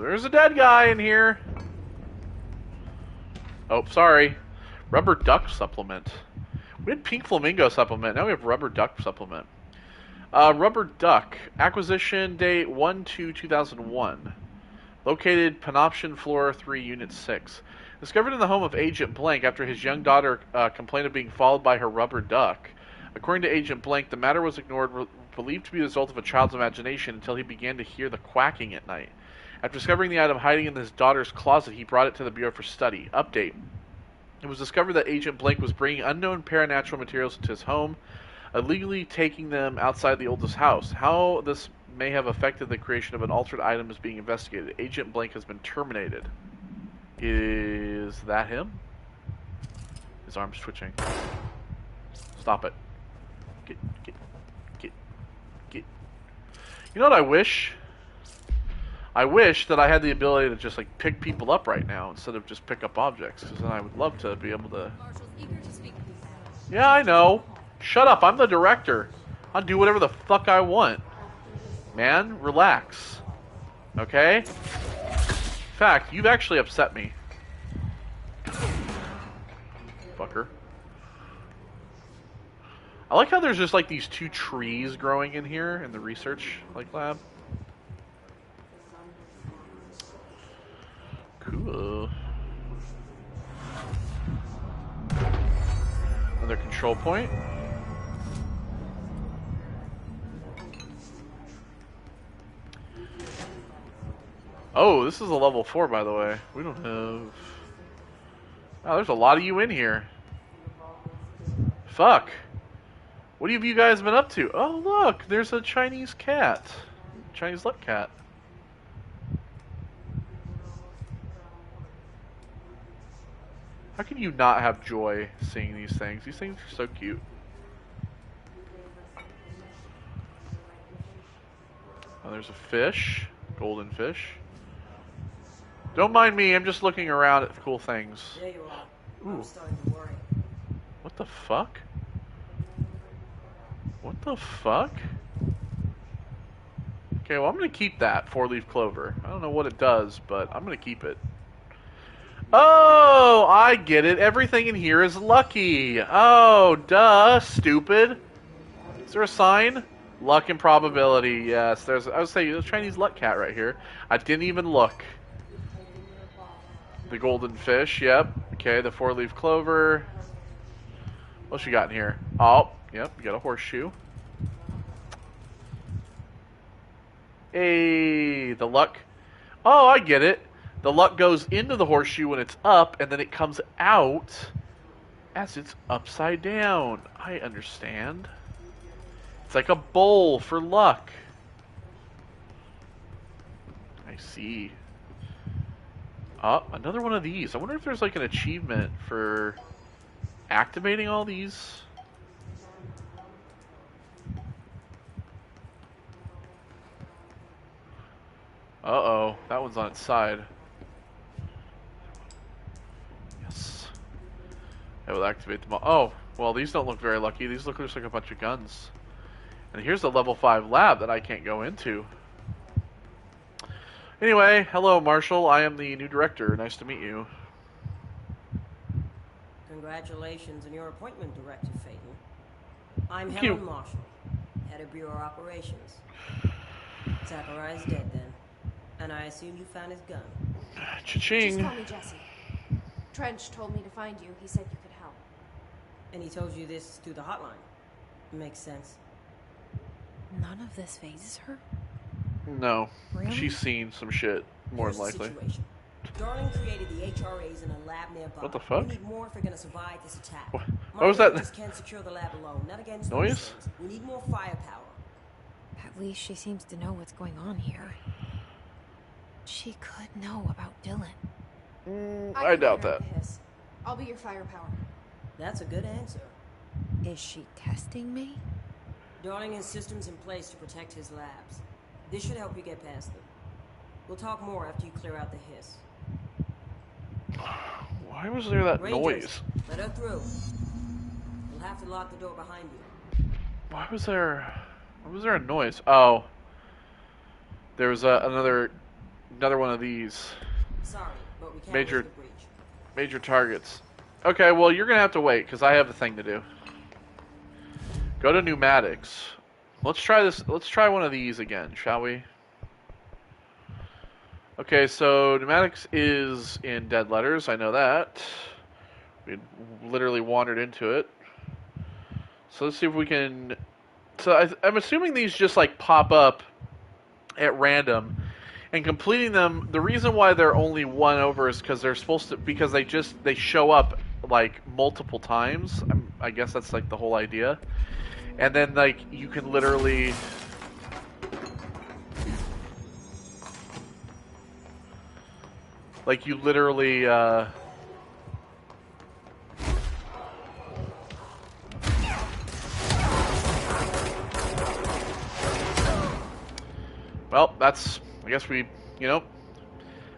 there's a dead guy in here. Oh, sorry. Rubber duck supplement. We had pink flamingo supplement. Now we have rubber duck supplement. Rubber duck. Acquisition date 1/2/2001. Located Penoption Floor 3, Unit 6. Discovered in the home of Agent Blank after his young daughter complained of being followed by her rubber duck. According to Agent Blank, the matter was ignored, believed to be the result of a child's imagination until he began to hear the quacking at night. After discovering the item hiding in his daughter's closet, he brought it to the Bureau for study. Update. It was discovered that Agent Blank was bringing unknown paranatural materials into his home, illegally taking them outside the oldest house. How this may have affected the creation of an altered item is being investigated. Agent Blank has been terminated. Is that him? His arm's twitching. Stop it. Get. You know what I wish? I wish that I had the ability to just, like, pick people up right now instead of just pick up objects, because then I would love to be able to... Marshall's eager to speak with you. Yeah, I know. Shut up, I'm the director. I'll do whatever the fuck I want. Man, relax. Okay? In fact, you've actually upset me. Fucker. I like how there's just like these 2 trees growing in here in the research lab. Cool. Another control point. Oh, this is a level 4, by the way. We don't have... Oh, there's a lot of you in here. Fuck. What have you guys been up to? Oh, look, there's a Chinese cat. Chinese luck cat. How can you not have joy seeing these things? These things are so cute. Oh, there's a fish. Golden fish. Don't mind me, I'm just looking around at cool things. There you are. Ooh. I'm starting to worry. What the fuck? What the fuck? Okay, well I'm gonna keep that 4-leaf clover. I don't know what it does, but I'm gonna keep it. Oh, I get it. Everything in here is lucky. Oh, duh, stupid. Is there a sign? Luck and probability. Yes, there's. I was saying, there's a Chinese luck cat right here. I didn't even look. The golden fish. Yep. Okay, the 4-leaf clover. What you got in here? Oh, yep. You got a horseshoe. Hey, the luck. Oh, I get it. The luck goes into the horseshoe when it's up, and then it comes out as it's upside down. I understand. It's like a bowl for luck. I see. Another one of these. I wonder if there's like an achievement for activating all these. Uh-oh. That one's on its side. Yes. I will activate them all. Oh, well, these don't look very lucky. These look just like a bunch of guns. And here's the level 5 lab that I can't go into. Anyway, hello, Marshall. I am the new director. Nice to meet you. Congratulations on your appointment, Director Phaeton. I'm Thank you. Helen Marshall, head of Bureau Operations. Zachariah's dead then, and I assume you found his gun. Cha-ching. Just call me Jesse. Trench told me to find you. He said you could help. And he told you this through the hotline. Makes sense. None of this phases her? No. Really? She's seen some shit, more Here's than the likely. situation. Darling created the HRAs in a lab nearby. What the fuck? We need more if we're gonna survive this attack. What was that? We just can't secure the lab alone. Not against Noise? these things. We need more firepower. At least she seems to know what's going on here. she could know about Dylan. I doubt that. I'll be your firepower. That's a good answer. Is she testing me? Dawning has systems in place to protect his labs. This should help you get past them. We'll talk more after you clear out the hiss. Why was there that Rangers, noise? let her through. We'll have to lock the door behind you. Why was there a noise? Oh. There was another one of these. Sorry, but we can't Major- risk the breach. Major targets. Okay, well, you're gonna have to wait, because I have a thing to do. Go to pneumatics. Let's try this. Let's try one of these again, shall we? Okay, so pneumatics is in dead letters. I know that. We literally wandered into it. So let's see if we can... So I'm assuming these just, like, pop up at random. And completing them, the reason why they're only one over is because they're supposed to... Because they show up, like, multiple times. I guess that's, like, the whole idea. And then, like, you can literally... Like, you literally, Well, that's... I guess we... You know...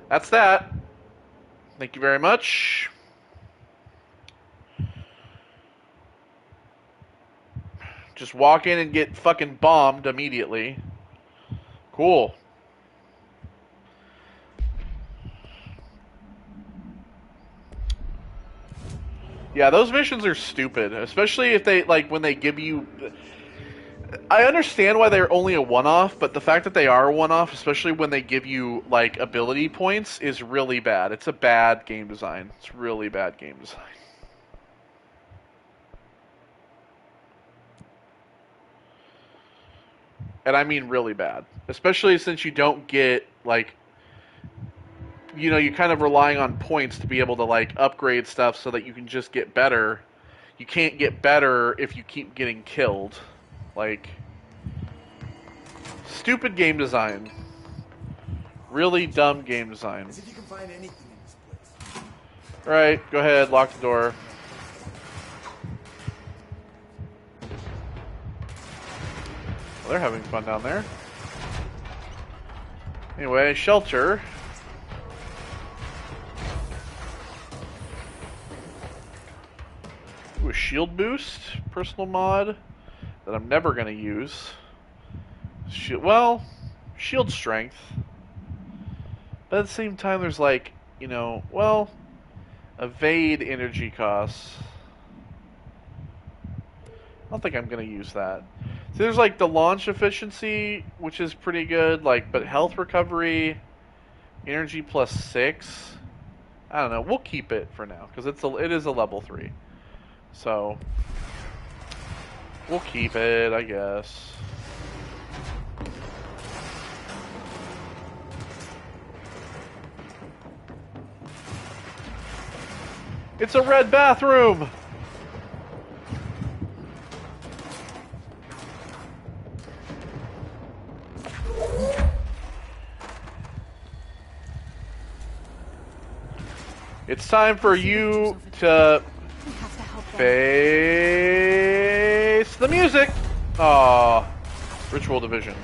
That's that. Thank you very much. Just walk in and get fucking bombed immediately. Cool. Yeah, those missions are stupid, especially if they, like, when they give you... I understand why they're only a one-off, but the fact that they are a one-off, especially when they give you, like, ability points, is really bad. It's a bad game design. It's really bad game design. And I mean really bad. Especially since you don't get, like... You know, you're kind of relying on points to be able to, like, upgrade stuff so that you can just get better. You can't get better if you keep getting killed. Like, stupid game design. Really dumb game design. As if you can find anything in this place. Right, go ahead, lock the door. Well, they're having fun down there. Anyway, shelter. Ooh, a shield boost, personal mod that I'm never going to use. Shield strength. But at the same time, there's like, you know, well, evade energy costs. I don't think I'm going to use that. So there's like the launch efficiency, which is pretty good, like, but health recovery, energy plus 6. I don't know. We'll keep it for now because it is a level 3. So, we'll keep it, I guess. It's a red bathroom! It's time for you to... Face the music! Aww. Ritual division.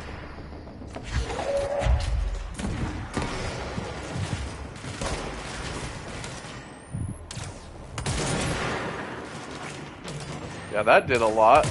Yeah, that did a lot.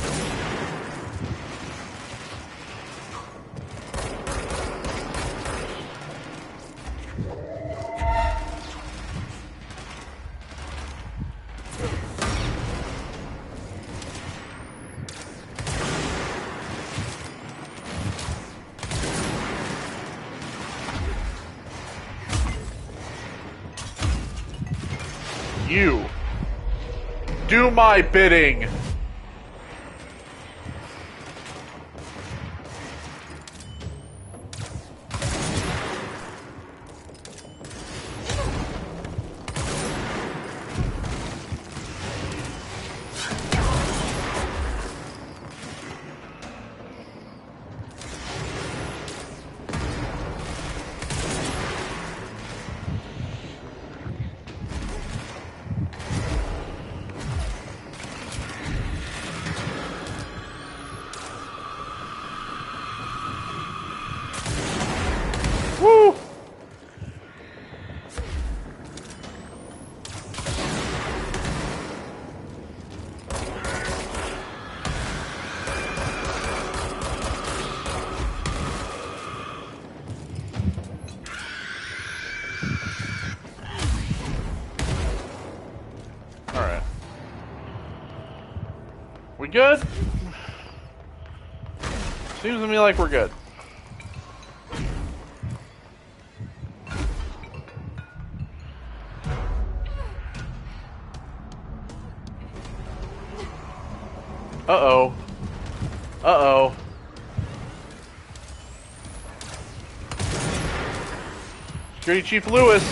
You do my bidding. We good? Seems to me like we're good. Uh-oh. Uh-oh. Security Chief Lewis.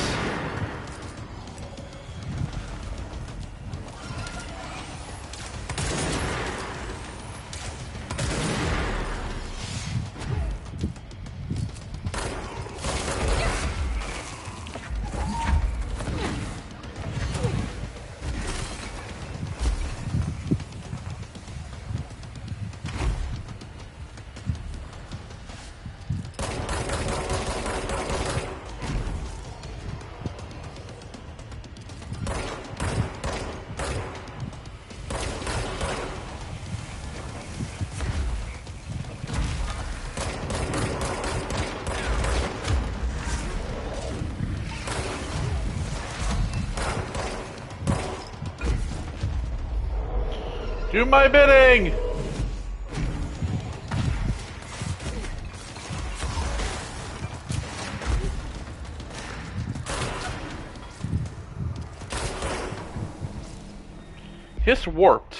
Do my bidding! Hiss warped.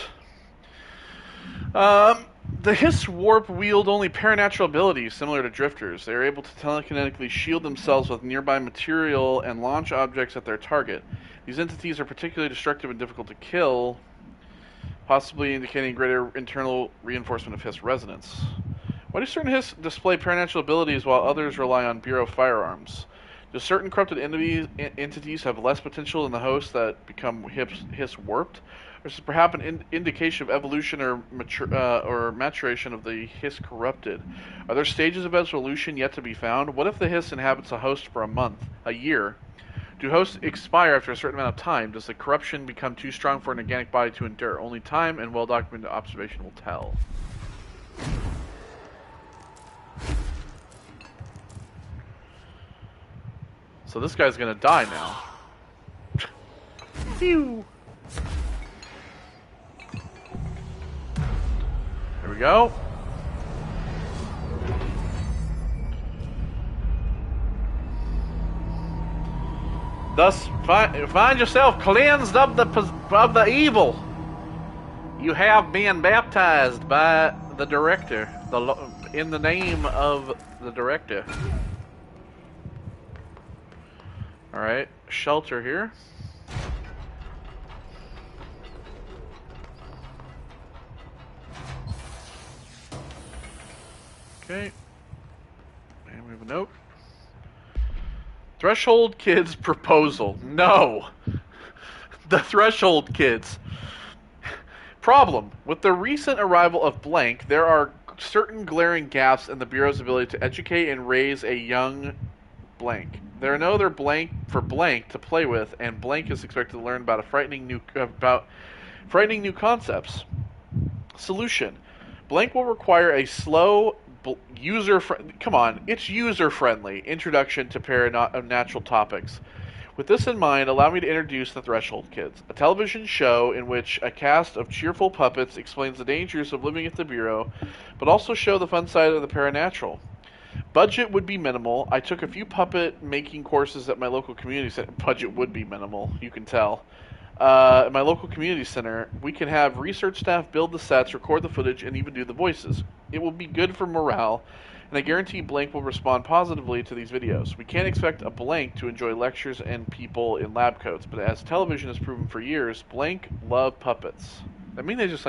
The Hiss warp wield only paranatural abilities similar to drifters. They are able to telekinetically shield themselves with nearby material and launch objects at their target. These entities are particularly destructive and difficult to kill, possibly indicating greater internal reinforcement of Hiss resonance. Why do certain Hiss display paranatural abilities while others rely on Bureau firearms? Do certain corrupted entities have less potential than the hosts that become Hiss warped? Or is this perhaps an indication of evolution or maturation of the Hiss corrupted? Are there stages of evolution yet to be found? What if the Hiss inhabits a host for a month, a year? Do hosts expire after a certain amount of time? Does the corruption become too strong for an organic body to endure? Only time and well-documented observation will tell. So this guy's gonna die now. Phew. There we go. Thus, find yourself cleansed of the evil. You have been baptized by the director, in the name of the director. All right, shelter here. Okay, and we have a note. Threshold Kids proposal. No. The Threshold Kids. Problem. With the recent arrival of Blank, there are certain glaring gaps in the Bureau's ability to educate and raise a young Blank. There are no other Blank for Blank to play with, and Blank is expected to learn about frightening new concepts. Solution. Blank will require a slow, user-friendly introduction to paranatural topics. With this in mind, allow me to introduce the Threshold Kids, a television show in which a cast of cheerful puppets explains the dangers of living at the Bureau, but also show the fun side of the paranatural. Budget would be minimal. I took a few puppet making courses at my local community center. Budget would be minimal, you can tell. At my local community center, we can have research staff build the sets, record the footage, and even do the voices. It will be good for morale, and I guarantee Blank will respond positively to these videos. We can't expect a Blank to enjoy lectures and people in lab coats, but as television has proven for years, Blank love puppets. I mean, they just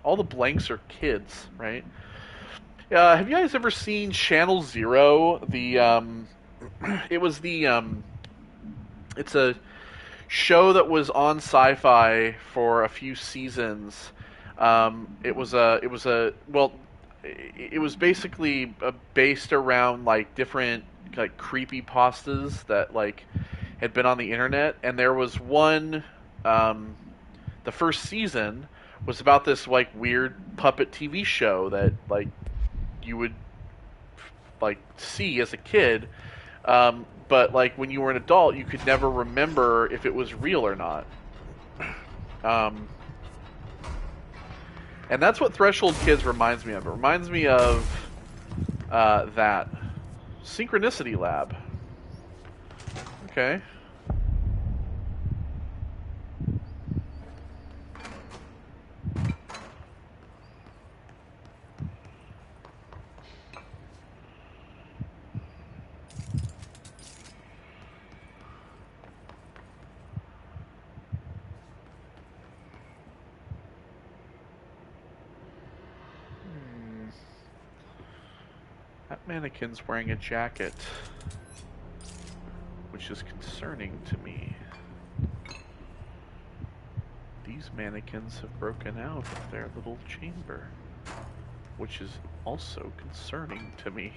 all the Blanks are kids, right? Have you guys ever seen Channel Zero? It's a show that was on Sci-Fi for a few seasons. It was basically based around different creepypastas that had been on the internet, and there was one. The first season was about this weird puppet TV show that you would see as a kid. But when you were an adult, you could never remember if it was real or not. And that's what Threshold Kids reminds me of. It reminds me of that. Synchronicity Lab. Okay. That mannequin's wearing a jacket, which is concerning to me. These mannequins have broken out of their little chamber, which is also concerning to me.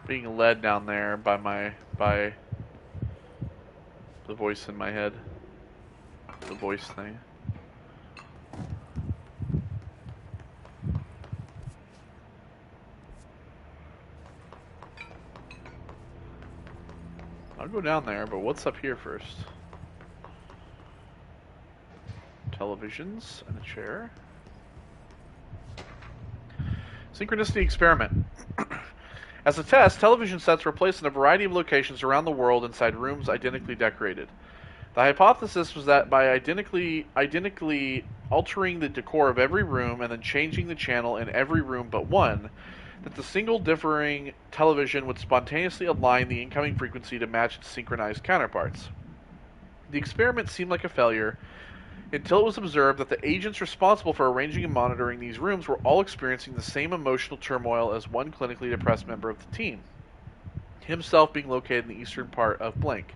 Being led down there by the voice in my head. The voice thing. I'll go down there, but what's up here first? Televisions and a chair. Synchronicity experiment. As a test, television sets were placed in a variety of locations around the world inside rooms identically decorated. The hypothesis was that by identically altering the decor of every room and then changing the channel in every room but one, that the single differing television would spontaneously align the incoming frequency to match its synchronized counterparts. The experiment seemed like a failure until it was observed that the agents responsible for arranging and monitoring these rooms were all experiencing the same emotional turmoil as one clinically depressed member of the team, himself being located in the eastern part of Blank.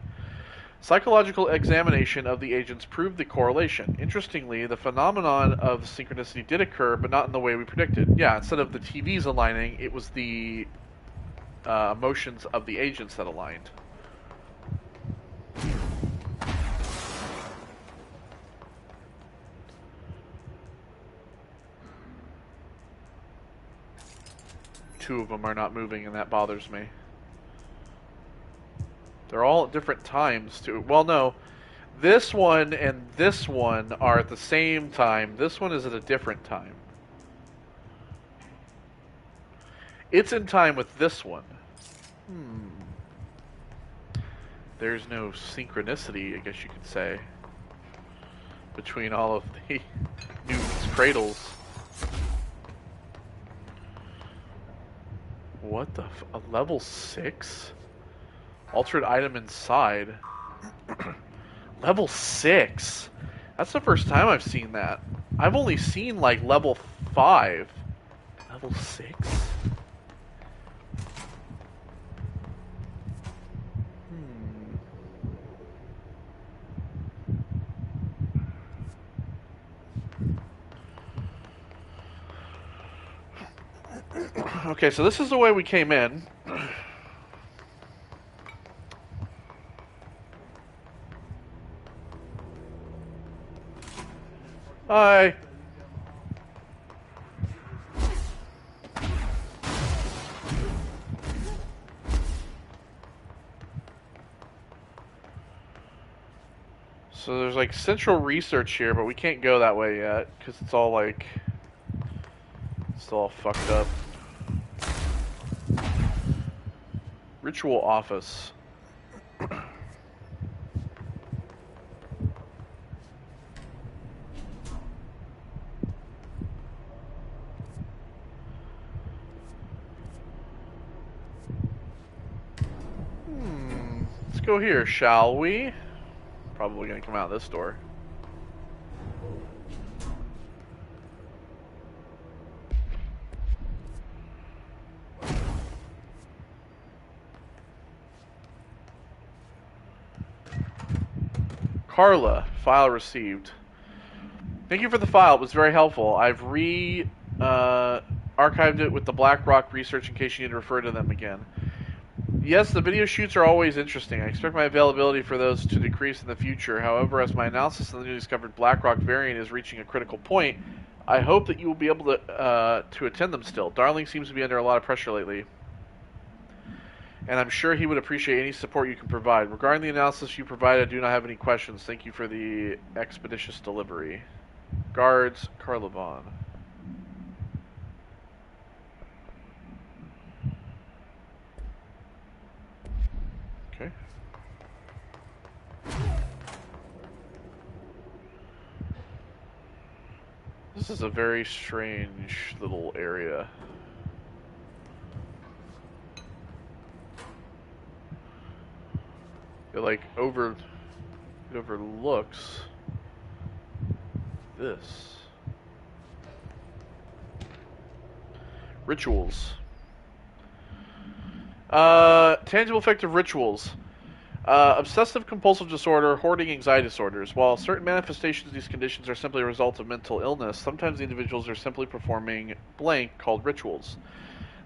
Psychological examination of the agents proved the correlation. Interestingly, the phenomenon of synchronicity did occur, but not in the way we predicted. Yeah, instead of the TVs aligning, it was the emotions of the agents that aligned. Two of them are not moving, and that bothers me. They're all at different times, too. Well, no. This one and this one are at the same time. This one is at a different time. It's in time with this one. There's no synchronicity, I guess you could say, between all of the Newton's cradles. What the a level 6? Altered item inside. Level 6? That's the first time I've seen that. I've only seen like level 5. Level 6? Okay, so this is the way we came in. Hi. So there's like central research here, but we can't go that way yet because it's all like still all fucked up. Ritual office. Let's go here, shall we? Probably gonna come out this door. Carla, file received. Thank you for the file. It was very helpful. I've archived it with the BlackRock research in case you need to refer to them again. Yes, the video shoots are always interesting. I expect my availability for those to decrease in the future. However, as my analysis of the newly discovered BlackRock variant is reaching a critical point, I hope that you will be able to attend them still. Darling seems to be under a lot of pressure lately. and I'm sure he would appreciate any support you can provide. Regarding the analysis you provided, I do not have any questions. Thank you for the expeditious delivery. Guards, Carlavon. Okay. This is a very strange little area. It overlooks this. Rituals. Tangible effect of rituals. Obsessive compulsive disorder, hoarding, anxiety disorders. While certain manifestations of these conditions are simply a result of mental illness, sometimes the individuals are simply performing blank called rituals.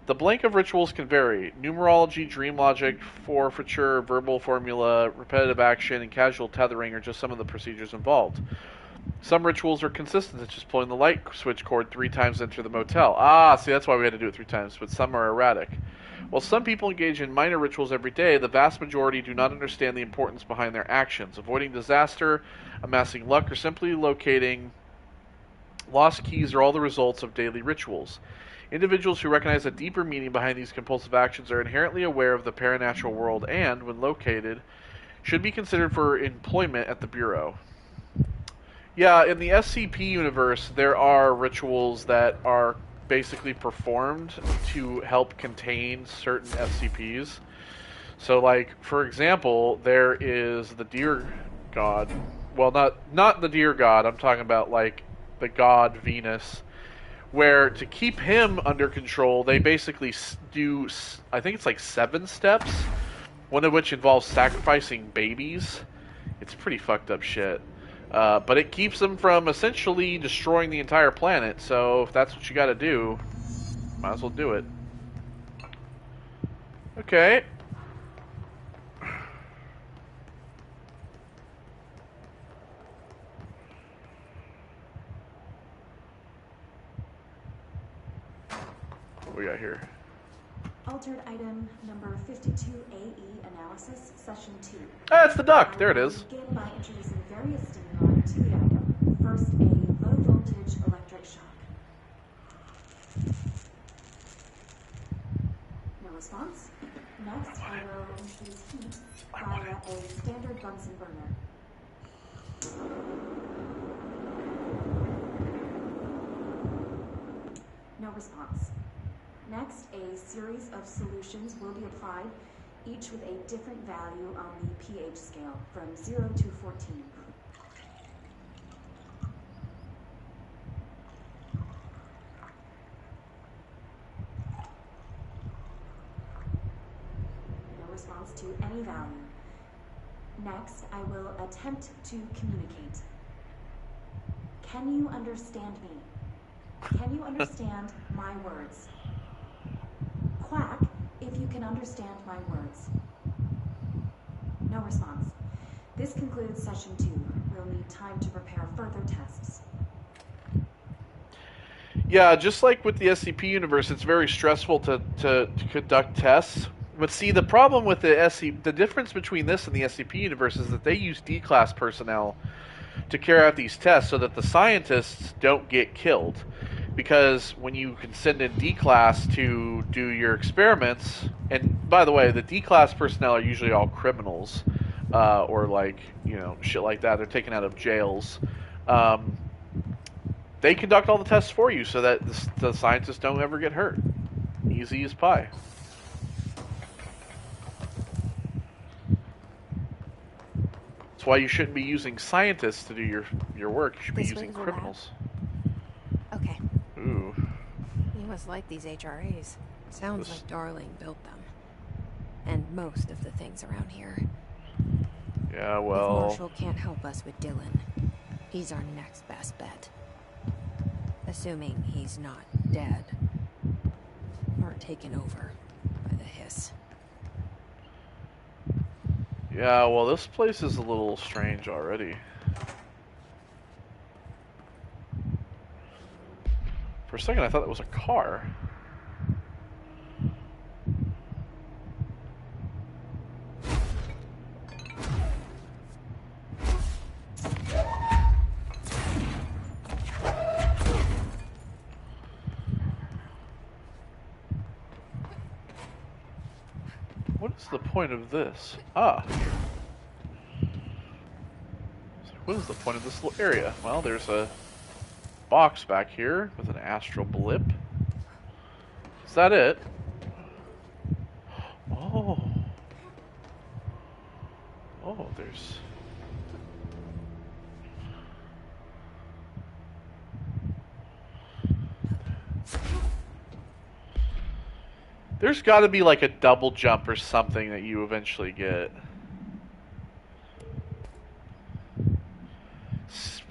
The blank of rituals can vary. Numerology, dream logic, forfeiture, verbal formula, repetitive action, and casual tethering are just some of the procedures involved. Some rituals are consistent, such as pulling the light switch cord 3 times to enter the motel. Ah, see, that's why we had to do it 3 times, but some are erratic. While some people engage in minor rituals every day, the vast majority do not understand the importance behind their actions. Avoiding disaster, amassing luck, or simply locating lost keys are all the results of daily rituals. Individuals who recognize a deeper meaning behind these compulsive actions are inherently aware of the paranatural world and, when located, should be considered for employment at the Bureau. Yeah, in the SCP universe, there are rituals that are basically performed to help contain certain SCPs. So, like, for example, there is the deer god. Well, not the deer god. I'm talking about, like, the god Venus, where to keep him under control, they basically do, I think it's like 7 steps, one of which involves sacrificing babies. It's pretty fucked up shit. But it keeps them from essentially destroying the entire planet, so if that's what you gotta do, might as well do it. Okay. What we got here? Altered item number 52AE analysis, session 2. Ah, it's the duck. There it is. Begin by introducing various stimuli to the item. First, a low voltage electric shock. No response. Next, I will introduce heat via a standard Bunsen burner. No response. Next, a series of solutions will be applied, each with a different value on the pH scale, from 0 to 14. No response to any value. Next, I will attempt to communicate. Can you understand me? Can you understand my words? Quack if you can understand my words. No response. This concludes session 2. We'll need time to prepare further tests. Yeah, just like with the SCP universe, it's very stressful to conduct tests. But see, the problem with the difference between this and the SCP universe is that they use D-class personnel to carry out these tests so that the scientists don't get killed. Because when you can send in D-class to do your experiments, and by the way, the D-class personnel are usually all criminals, or like, you know, shit like that. They're taken out of jails. They conduct all the tests for you so that the scientists don't ever get hurt. Easy as pie. That's why you shouldn't be using scientists to do your work. You should be using criminals. Okay. Ooh. You must like these HRAs. Sounds like Darling built them. And most of the things around here. Yeah, well... If Marshall can't help us with Dylan, he's our next best bet. Assuming he's not dead. Or taken over by the hiss. Yeah, well, this place is a little strange already. For a second, I thought it was a car. What's the point of this? Ah. What is the point of this little area? Well, there's a box back here with an astral blip. Is that it? Oh. Oh, there's... There's got to be like a double jump or something that you eventually get.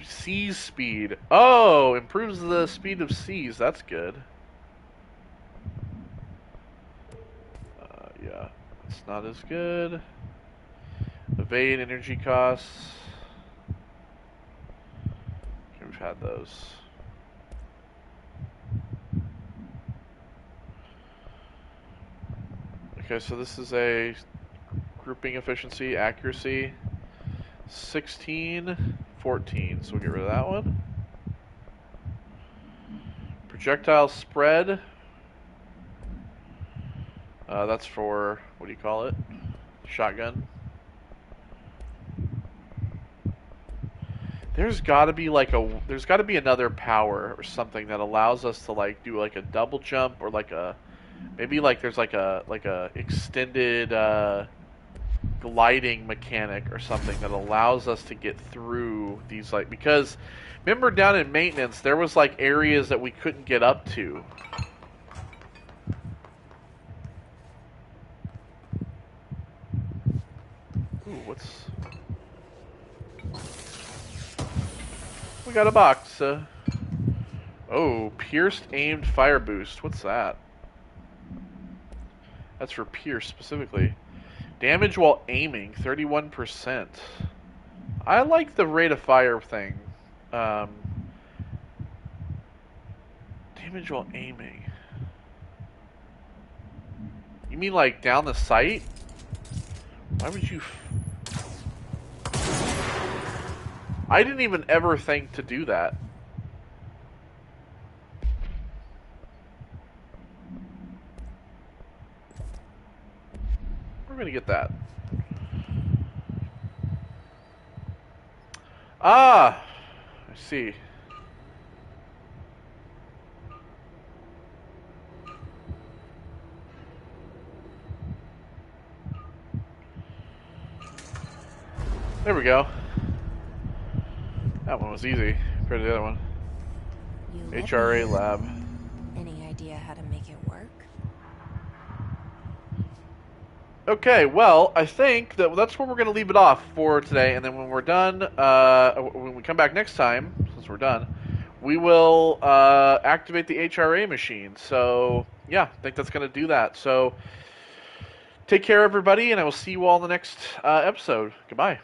Seas speed. Oh, improves the speed of seas. That's good. Yeah, it's not as good. Evade energy costs. Okay, we've had those. Okay, so this is a grouping efficiency, accuracy, 16, 14. So we'll get rid of that one. Projectile spread. That's for, what do you call it? Shotgun. There's got to be like there's got to be another power or something that allows us to like do like a double jump or like a, maybe like there's like a extended gliding mechanic or something that allows us to get through these, like, because remember down in maintenance there was like areas that we couldn't get up to. Ooh, what's... We got a box. Oh, pierced aimed fire boost. What's that? That's for pierce specifically. Damage while aiming, 31%. I like the rate of fire thing. Damage while aiming. You mean like down the sight? Why would you... I didn't even ever think to do that. We're gonna get that. Ah! I see. There we go. That one was easy compared to the other one. HRA lab. Any idea how to make it work? Okay, well, I think that's where we're going to leave it off for today, and then when we're done, when we come back next time, since we're done, we will activate the HRA machine. So, yeah, I think that's going to do that. So, take care, everybody, and I will see you all in the next episode. Goodbye.